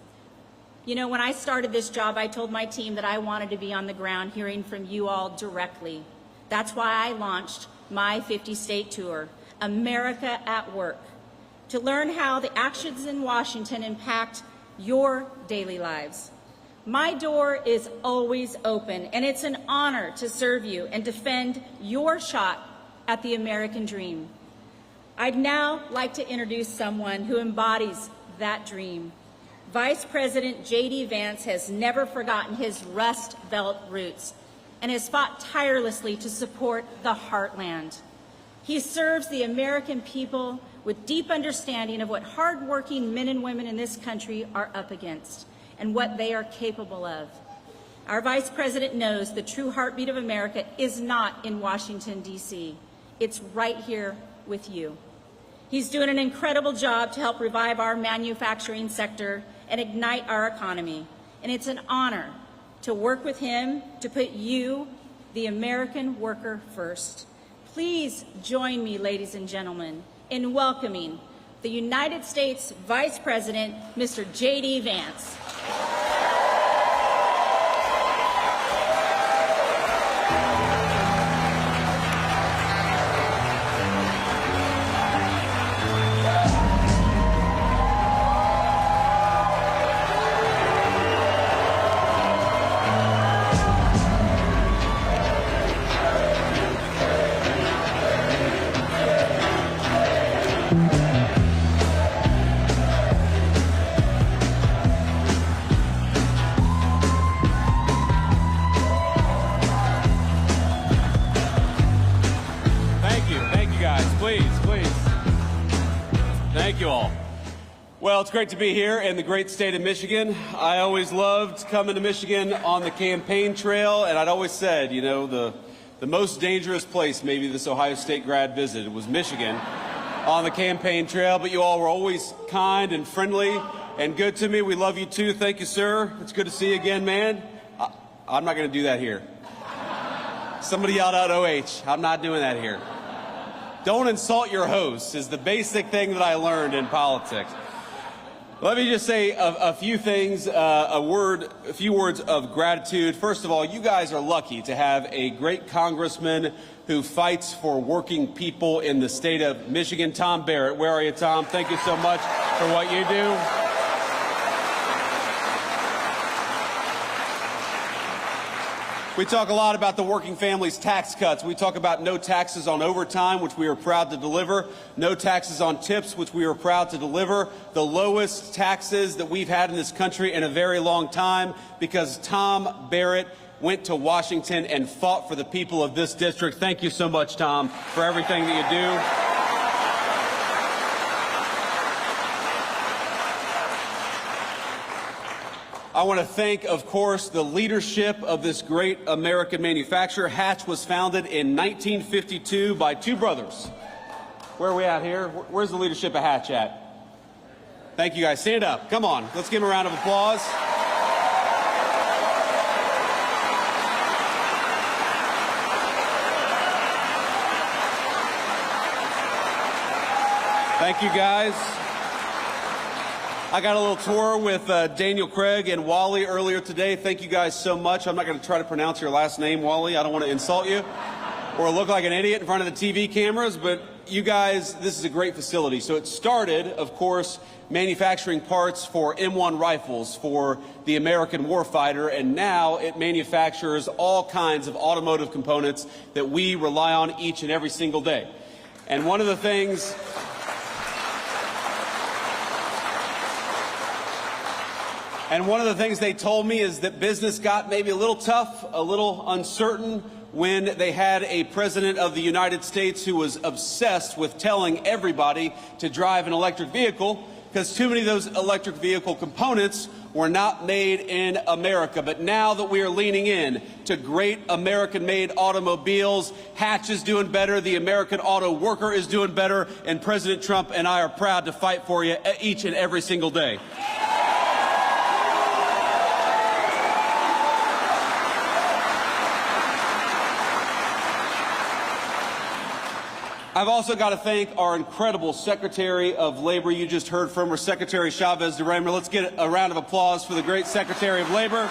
You know, when I started this job, I told my team that I wanted to be on the ground hearing from you all directly. That's why I launched my 50-state tour, America at Work, to learn how the actions in Washington impact your daily lives. My door is always open, and it's an honor to serve you and defend your shot at the American dream. I'd now like to introduce someone who embodies that dream. Vice President JD Vance has never forgotten his Rust Belt roots and has fought tirelessly to support the heartland. He serves the American people with deep understanding of what hardworking men and women in this country are up against and what they are capable of. Our Vice President knows the true heartbeat of America is not in Washington, D.C. It's right here with you. He's doing an incredible job to help revive our manufacturing sector and ignite our economy. And it's an honor to work with him to put you, the American worker, first. Please join me, ladies and gentlemen, in welcoming the United States Vice President, Mr. JD Vance. Thank you all. Well, it's great to be here in the great state of Michigan. I always loved coming to Michigan on the campaign trail, and I'd always said, you know, the most dangerous place maybe this Ohio State grad visited was Michigan on the campaign trail, but you all were always kind and friendly and good to me. We love you too. Thank you, sir. It's good to see you again, man. I'm not going to do that here. Somebody yelled out OH. I'm not doing that here. Don't insult your hosts is the basic thing that I learned in politics. Let me just say a few things, a few words of gratitude. First of all, you guys are lucky to have a great congressman who fights for working people in the state of Michigan. Tom Barrett, where are you, Tom? Thank you so much for what you do. We talk a lot about the working families' tax cuts. We talk about no taxes on overtime, which we are proud to deliver, no taxes on tips, which we are proud to deliver, the lowest taxes that we've had in this country in a very long time, because Tom Barrett went to Washington and fought for the people of this district. Thank you so much, Tom, for everything that you do. I want to thank, of course, the leadership of this great American manufacturer. Hatch was founded in 1952 by two brothers. Where are we at here? Where's the leadership of Hatch at? Thank you, guys. Stand up. Come on. Let's give them a round of applause. Thank you, guys. I got a little tour with Daniel Craig and Wally earlier today. Thank you guys so much. I'm not going to try to pronounce your last name, Wally. I don't want to insult you or look like an idiot in front of the TV cameras, but you guys, this is a great facility. So it started, of course, manufacturing parts for M1 rifles for the American warfighter, and now it manufactures all kinds of automotive components that we rely on each and every single day. And one of the things they told me is that business got maybe a little tough, a little uncertain when they had a president of the United States who was obsessed with telling everybody to drive an electric vehicle because too many of those electric vehicle components were not made in America. But now that we are leaning in to great American-made automobiles, Hatch is doing better, the American auto worker is doing better, and President Trump and I are proud to fight for you each and every single day. I've also got to thank our incredible Secretary of Labor. You just heard from her, Secretary Chavez de Reymer. Let's get a round of applause for the great Secretary of Labor.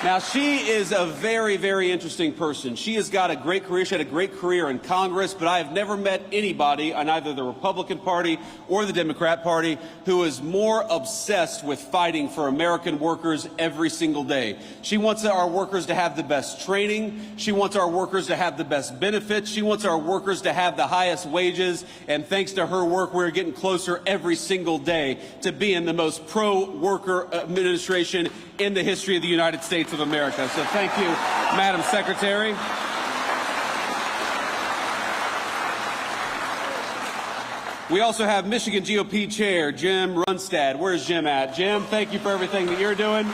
Now, she is a very, very interesting person. She has got a great career. She had a great career in Congress, but I have never met anybody on either the Republican Party or the Democrat Party who is more obsessed with fighting for American workers every single day. She wants our workers to have the best training. She wants our workers to have the best benefits. She wants our workers to have the highest wages. And thanks to her work, we're getting closer every single day to being the most pro-worker administration in the history of the United States of America. So thank you, Madam Secretary. We also have Michigan GOP Chair Jim Runstad. Where's Jim at? Jim, thank you for everything that you're doing.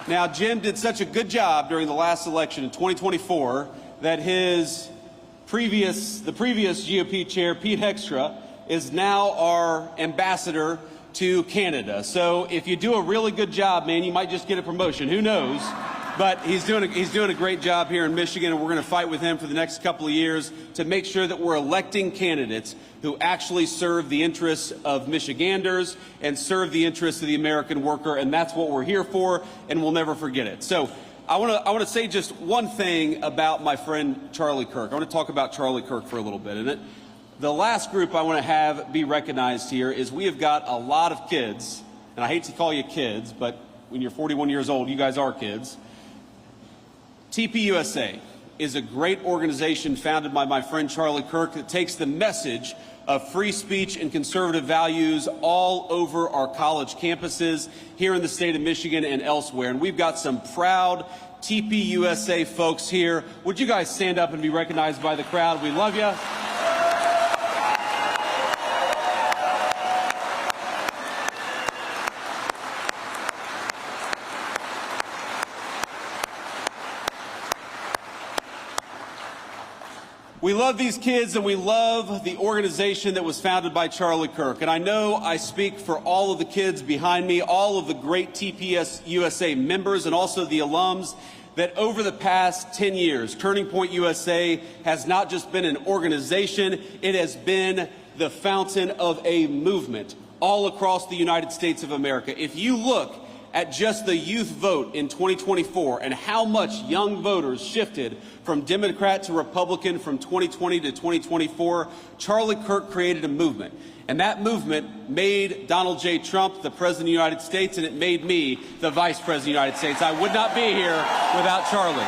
Now, Jim did such a good job during the last election in 2024 that the previous GOP chair, Pete Heckstra, is now our ambassador to Canada. So if you do a really good job, man, you might just get a promotion. Who knows? But he's doing a great job here in Michigan, and we're going to fight with him for the next couple of years to make sure that we're electing candidates who actually serve the interests of Michiganders and serve the interests of the American worker, and that's what we're here for, and we'll never forget it. So I want to say just one thing about my friend Charlie Kirk. I want to talk about Charlie Kirk for a little bit. And the last group I want to have be recognized here is we have got a lot of kids, and I hate to call you kids, but when you're 41 years old, you guys are kids. TPUSA is a great organization founded by my friend Charlie Kirk that takes the message of free speech and conservative values all over our college campuses here in the state of Michigan and elsewhere. And we've got some proud TPUSA folks here. Would you guys stand up and be recognized by the crowd? We love you. We love these kids, and we love the organization that was founded by Charlie Kirk. And I know I speak for all of the kids behind me, all of the great TPUSA members, and also the alums, that over the past 10 years, Turning Point USA has not just been an organization, it has been the fountain of a movement all across the United States of America. If you look at just the youth vote in 2024 and how much young voters shifted from Democrat to Republican from 2020 to 2024, Charlie Kirk created a movement. And that movement made Donald J. Trump the President of the United States, and it made me the Vice President of the United States. I would not be here without Charlie.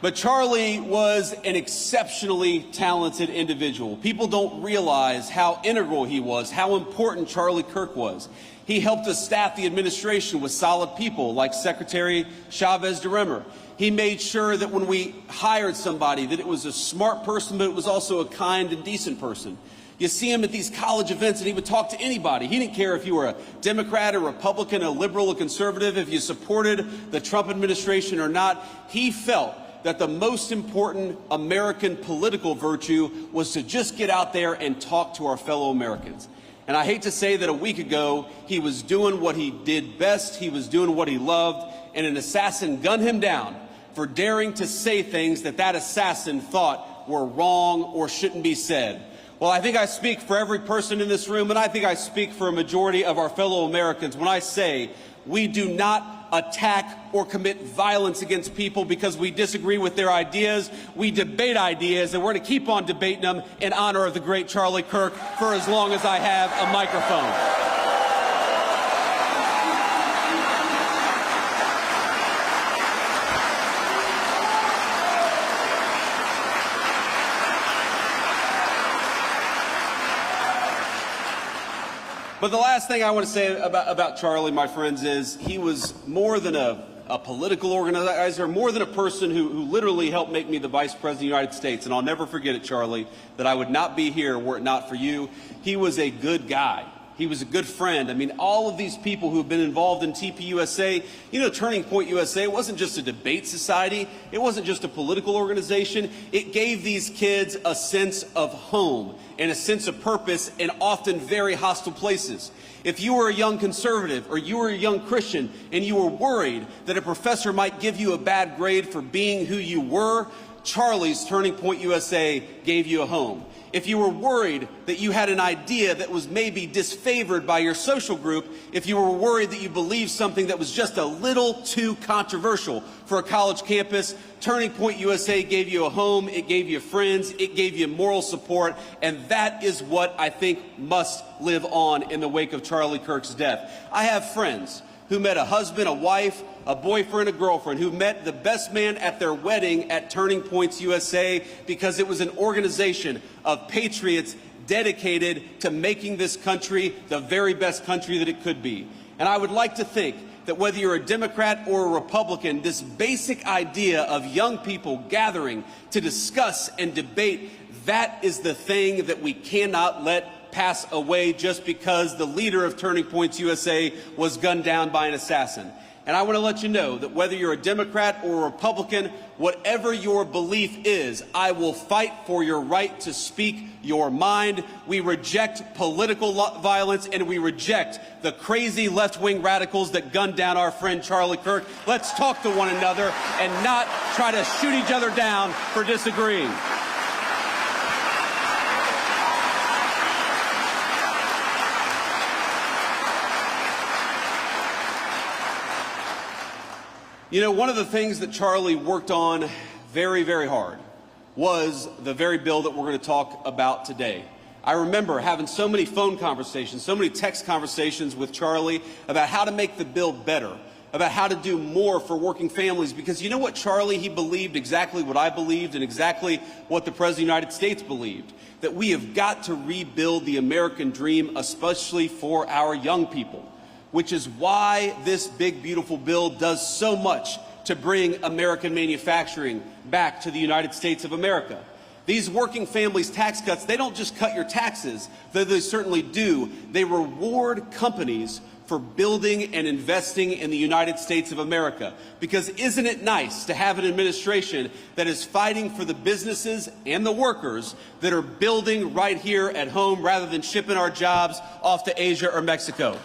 But Charlie was an exceptionally talented individual. People don't realize how integral he was, how important Charlie Kirk was. He helped us staff the administration with solid people like Secretary Chavez DeRemer. He made sure that when we hired somebody that it was a smart person, but it was also a kind and decent person. You see him at these college events, and he would talk to anybody. He didn't care if you were a Democrat, a Republican, a liberal, a conservative, if you supported the Trump administration or not. He felt that the most important American political virtue was to just get out there and talk to our fellow Americans. And I hate to say that a week ago, he was doing what he did best, he was doing what he loved, and an assassin gunned him down for daring to say things that that assassin thought were wrong or shouldn't be said. Well, I think I speak for every person in this room, and I think I speak for a majority of our fellow Americans when I say we do not attack or commit violence against people because we disagree with their ideas. We debate ideas, and we're going to keep on debating them in honor of the great Charlie Kirk for as long as I have a microphone. But the last thing I want to say about Charlie, my friends, is he was more than a political organizer, more than a person who literally helped make me the Vice President of the United States. And I'll never forget it, Charlie, that I would not be here were it not for you. He was a good guy. He was a good friend. I mean, all of these people who have been involved in TPUSA, you know, Turning Point USA, it wasn't just a debate society. It wasn't just a political organization. It gave these kids a sense of home and a sense of purpose in often very hostile places. If you were a young conservative or you were a young Christian and you were worried that a professor might give you a bad grade for being who you were, Charlie's Turning Point USA gave you a home. If you were worried that you had an idea that was maybe disfavored by your social group, if you were worried that you believed something that was just a little too controversial for a college campus, Turning Point USA gave you a home, it gave you friends, it gave you moral support, and that is what I think must live on in the wake of Charlie Kirk's death. I have friends who met a husband, a wife, a boyfriend, a girlfriend, who met the best man at their wedding at Turning Points USA because it was an organization of patriots dedicated to making this country the very best country that it could be. And I would like to think that whether you're a Democrat or a Republican, this basic idea of young people gathering to discuss and debate, that is the thing that we cannot let pass away just because the leader of Turning Points USA was gunned down by an assassin. And I want to let you know that whether you're a Democrat or a Republican, whatever your belief is, I will fight for your right to speak your mind. We reject political violence and we reject the crazy left-wing radicals that gunned down our friend Charlie Kirk. Let's talk to one another and not try to shoot each other down for disagreeing. You know, one of the things that Charlie worked on very, very hard was the very bill that we're going to talk about today. I remember having so many phone conversations, so many text conversations with Charlie about how to make the bill better, about how to do more for working families, because you know what, Charlie, he believed exactly what I believed and exactly what the President of the United States believed, that we have got to rebuild the American dream, especially for our young people, which is why this big, beautiful bill does so much to bring American manufacturing back to the United States of America. These working families tax cuts, they don't just cut your taxes, though they certainly do. They reward companies for building and investing in the United States of America. Because isn't it nice to have an administration that is fighting for the businesses and the workers that are building right here at home rather than shipping our jobs off to Asia or Mexico?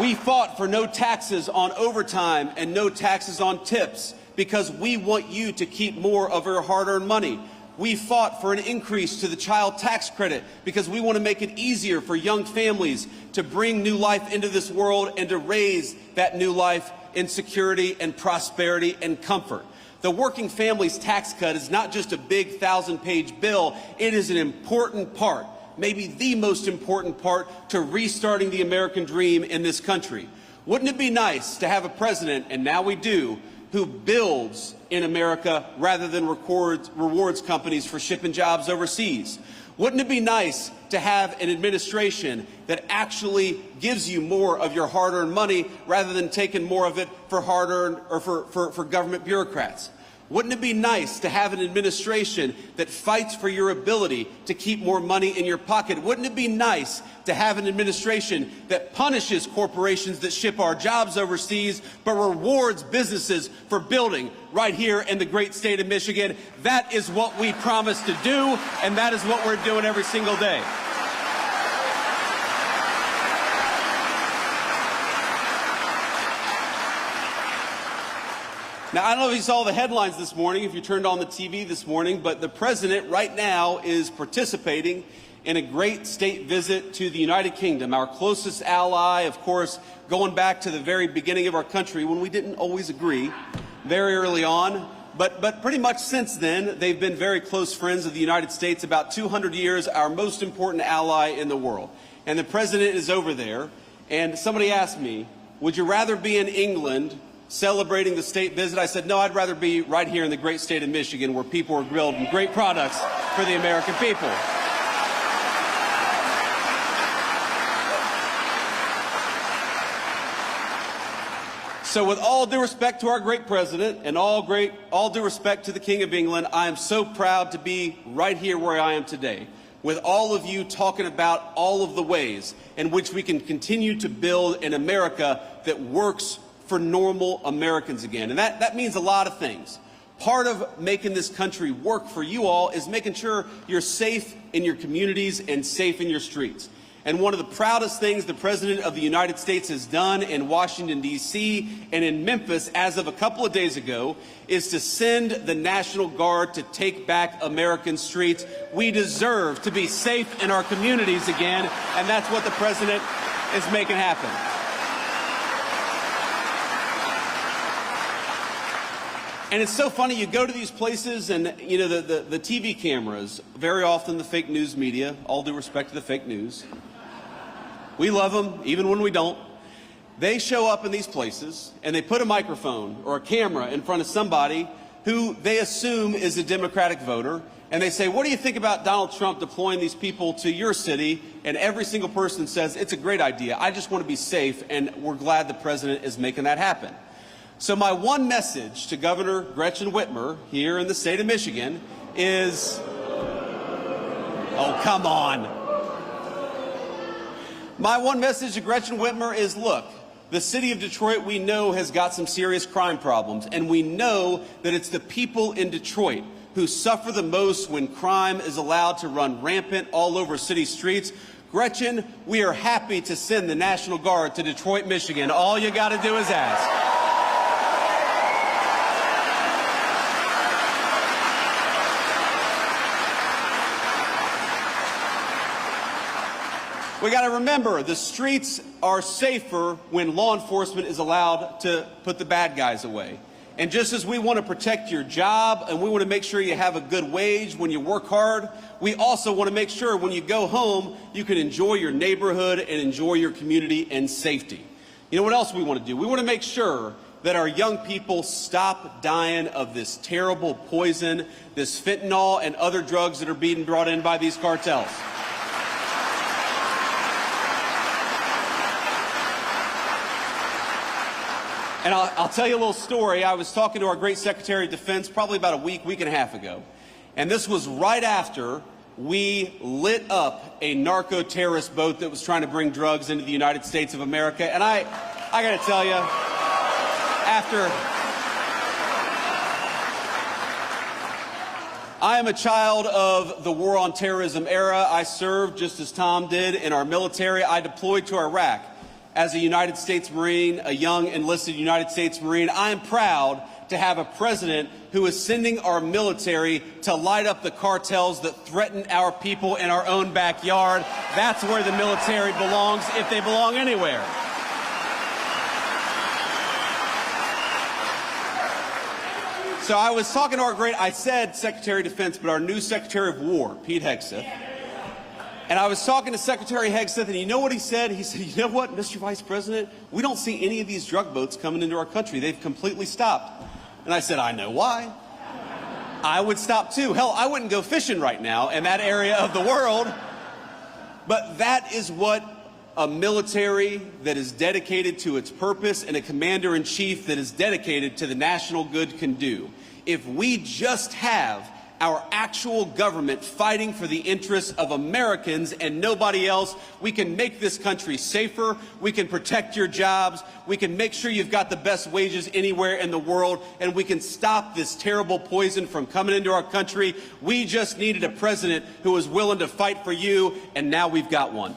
We fought for no taxes on overtime and no taxes on tips because we want you to keep more of your hard-earned money. We fought for an increase to the child tax credit because we want to make it easier for young families to bring new life into this world and to raise that new life in security and prosperity and comfort. The working families tax cut is not just a big 1,000-page bill. It is an important part, maybe the most important part, to restarting the American dream in this country. Wouldn't it be nice to have a president, and now we do, who builds in America rather than rewards companies for shipping jobs overseas? Wouldn't it be nice to have an administration that actually gives you more of your hard-earned money rather than taking more of it for hard-earned or for government bureaucrats? Wouldn't it be nice to have an administration that fights for your ability to keep more money in your pocket? Wouldn't it be nice to have an administration that punishes corporations that ship our jobs overseas, but rewards businesses for building right here in the great state of Michigan? That is what we promised to do, and that is what we're doing every single day. Now, I don't know if you saw the headlines this morning, if you turned on the TV this morning, but the president right now is participating in a great state visit to the United Kingdom, our closest ally, of course, going back to the very beginning of our country when we didn't always agree very early on. But pretty much since then, they've been very close friends of the United States, about 200 years, our most important ally in the world. And the president is over there, and somebody asked me, would you rather be in England celebrating the state visit? I said, no, I'd rather be right here in the great state of Michigan where people are grilled and great products for the American people. So with all due respect to our great president and all due respect to the King of England, I am so proud to be right here where I am today, with all of you talking about all of the ways in which we can continue to build an America that works for normal Americans again. And that means a lot of things. Part of making this country work for you all is making sure you're safe in your communities and safe in your streets. And one of the proudest things the President of the United States has done in Washington, D.C. and in Memphis as of a couple of days ago is to send the National Guard to take back American streets. We deserve to be safe in our communities again, and that's what the President is making happen. And it's so funny, you go to these places and, you know, the TV cameras, very often the fake news media, all due respect to the fake news. We love them, even when we don't. They show up in these places and they put a microphone or a camera in front of somebody who they assume is a Democratic voter. And they say, what do you think about Donald Trump deploying these people to your city? And every single person says, it's a great idea. I just want to be safe. And we're glad the president is making that happen. So my one message to Governor Gretchen Whitmer here in the state of Michigan is, oh, come on. My one message to Gretchen Whitmer is, look, the city of Detroit we know has got some serious crime problems, and we know that it's the people in Detroit who suffer the most when crime is allowed to run rampant all over city streets. Gretchen, we are happy to send the National Guard to Detroit, Michigan. All you got to do is ask. We got to remember, the streets are safer when law enforcement is allowed to put the bad guys away. And just as we want to protect your job and we want to make sure you have a good wage when you work hard, we also want to make sure when you go home, you can enjoy your neighborhood and enjoy your community in safety. You know what else we want to do? We want to make sure that our young people stop dying of this terrible poison, this fentanyl and other drugs that are being brought in by these cartels. And I'll tell you a little story. I was talking to our great Secretary of Defense probably about a week and a half ago. And this was right after we lit up a narco-terrorist boat that was trying to bring drugs into the United States of America. And I got to tell you, I am a child of the war on terrorism era. I served, just as Tom did, in our military. I deployed to Iraq as a United States Marine, a young enlisted United States Marine. I am proud to have a president who is sending our military to light up the cartels that threaten our people in our own backyard. That's where the military belongs, if they belong anywhere. So I was talking to I said Secretary of Defense, but our new Secretary of War, Pete Hegseth. And I was talking to Secretary Hegseth, and you know what he said? He said, you know what, Mr. Vice President, we don't see any of these drug boats coming into our country. They've completely stopped. And I said, I know why. I would stop too. Hell, I wouldn't go fishing right now in that area of the world. But that is what a military that is dedicated to its purpose and a commander-in-chief that is dedicated to the national good can do. If we just have our actual government fighting for the interests of Americans and nobody else, we can make this country safer, we can protect your jobs, we can make sure you've got the best wages anywhere in the world, and we can stop this terrible poison from coming into our country. We just needed a president who was willing to fight for you, and now we've got one.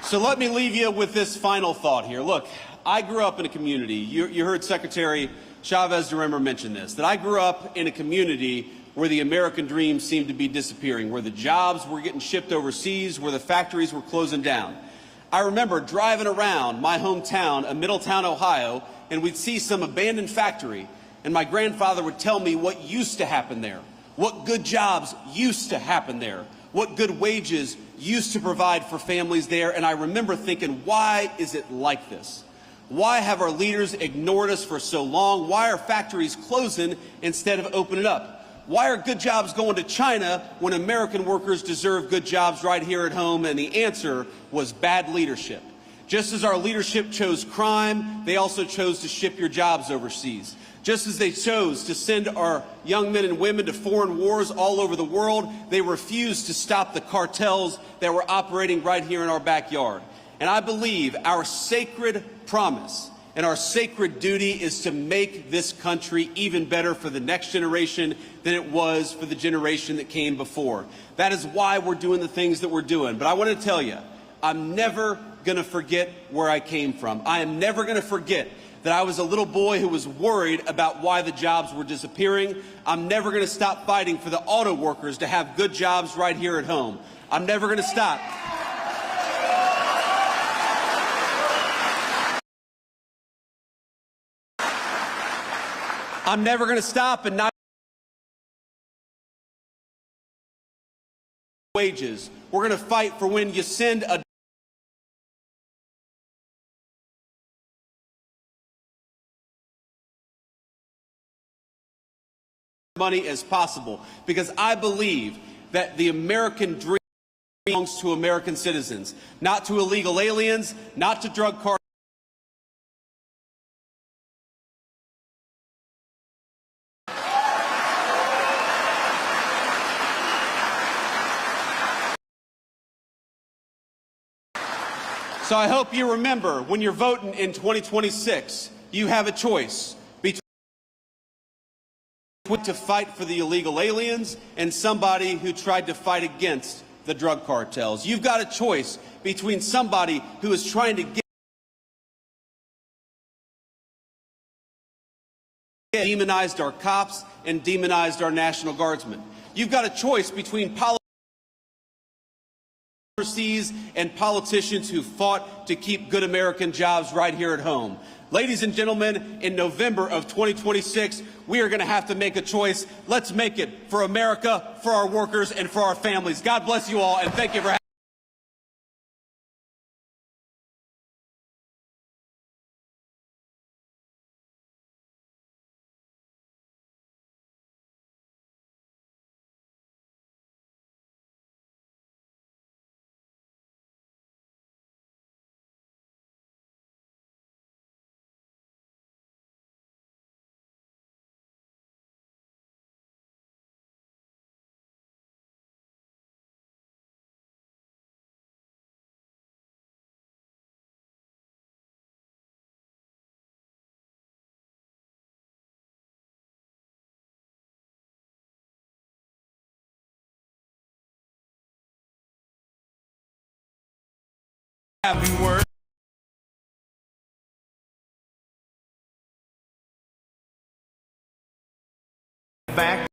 So let me leave you with this final thought here. Look, I grew up in a community. You heard Secretary Chavez de Remmer mention this, that I grew up in a community where the American dream seemed to be disappearing, where the jobs were getting shipped overseas, where the factories were closing down. I remember driving around my hometown of Middletown, Ohio, and we'd see some abandoned factory, and my grandfather would tell me what used to happen there, what good jobs used to happen there, what good wages used to provide for families there. And I remember thinking, why is it like this? Why have our leaders ignored us for so long? Why are factories closing instead of opening up? Why are good jobs going to China when American workers deserve good jobs right here at home? And the answer was bad leadership. Just as our leadership chose crime, they also chose to ship your jobs overseas. Just as they chose to send our young men and women to foreign wars all over the world, they refused to stop the cartels that were operating right here in our backyard. And I believe our sacred promise and our sacred duty is to make this country even better for the next generation than it was for the generation that came before. That is why we're doing the things that we're doing. But I want to tell you, I'm never going to forget where I came from. I am never going to forget that I was a little boy who was worried about why the jobs were disappearing. I'm never going to stop fighting for the auto workers to have good jobs right here at home. I'm never going to stop. I'm never going to stop and not wages. We're going to fight for when you send a money as possible, because I believe that the American dream belongs to American citizens, not to illegal aliens, not to drug cartels. So I hope you remember when you're voting in 2026, you have a choice between to fight for the illegal aliens and somebody who tried to fight against the drug cartels. You've got a choice between somebody who is trying to demonized our cops and demonized our National Guardsmen. You've got a choice between overseas and politicians who fought to keep good American jobs right here at home. Ladies and gentlemen, in November of 2026, we are going to have to make a choice. Let's make it for America, for our workers, and for our families. God bless you all, and thank you for having me. Happy word. Back.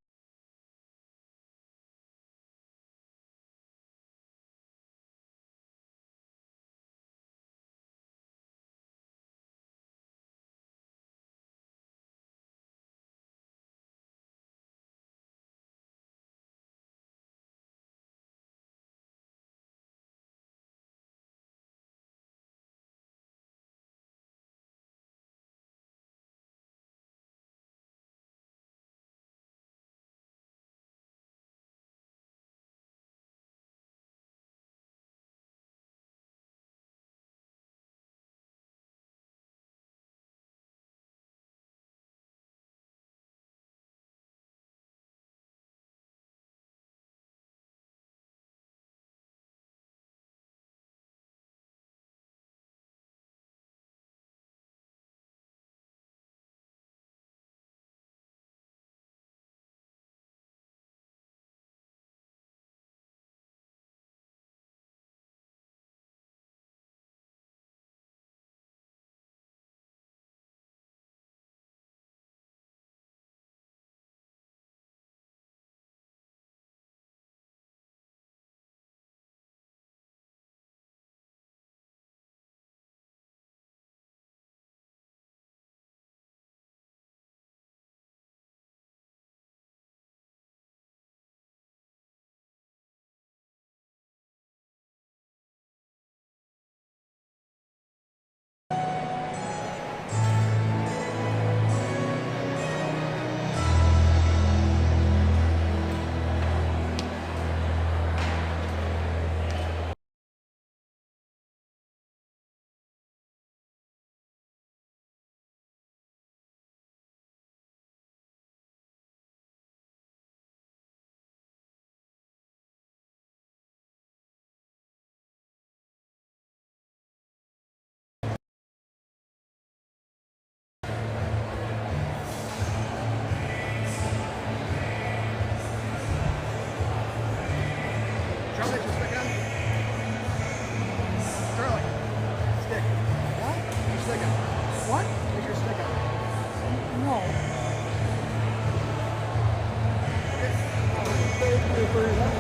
for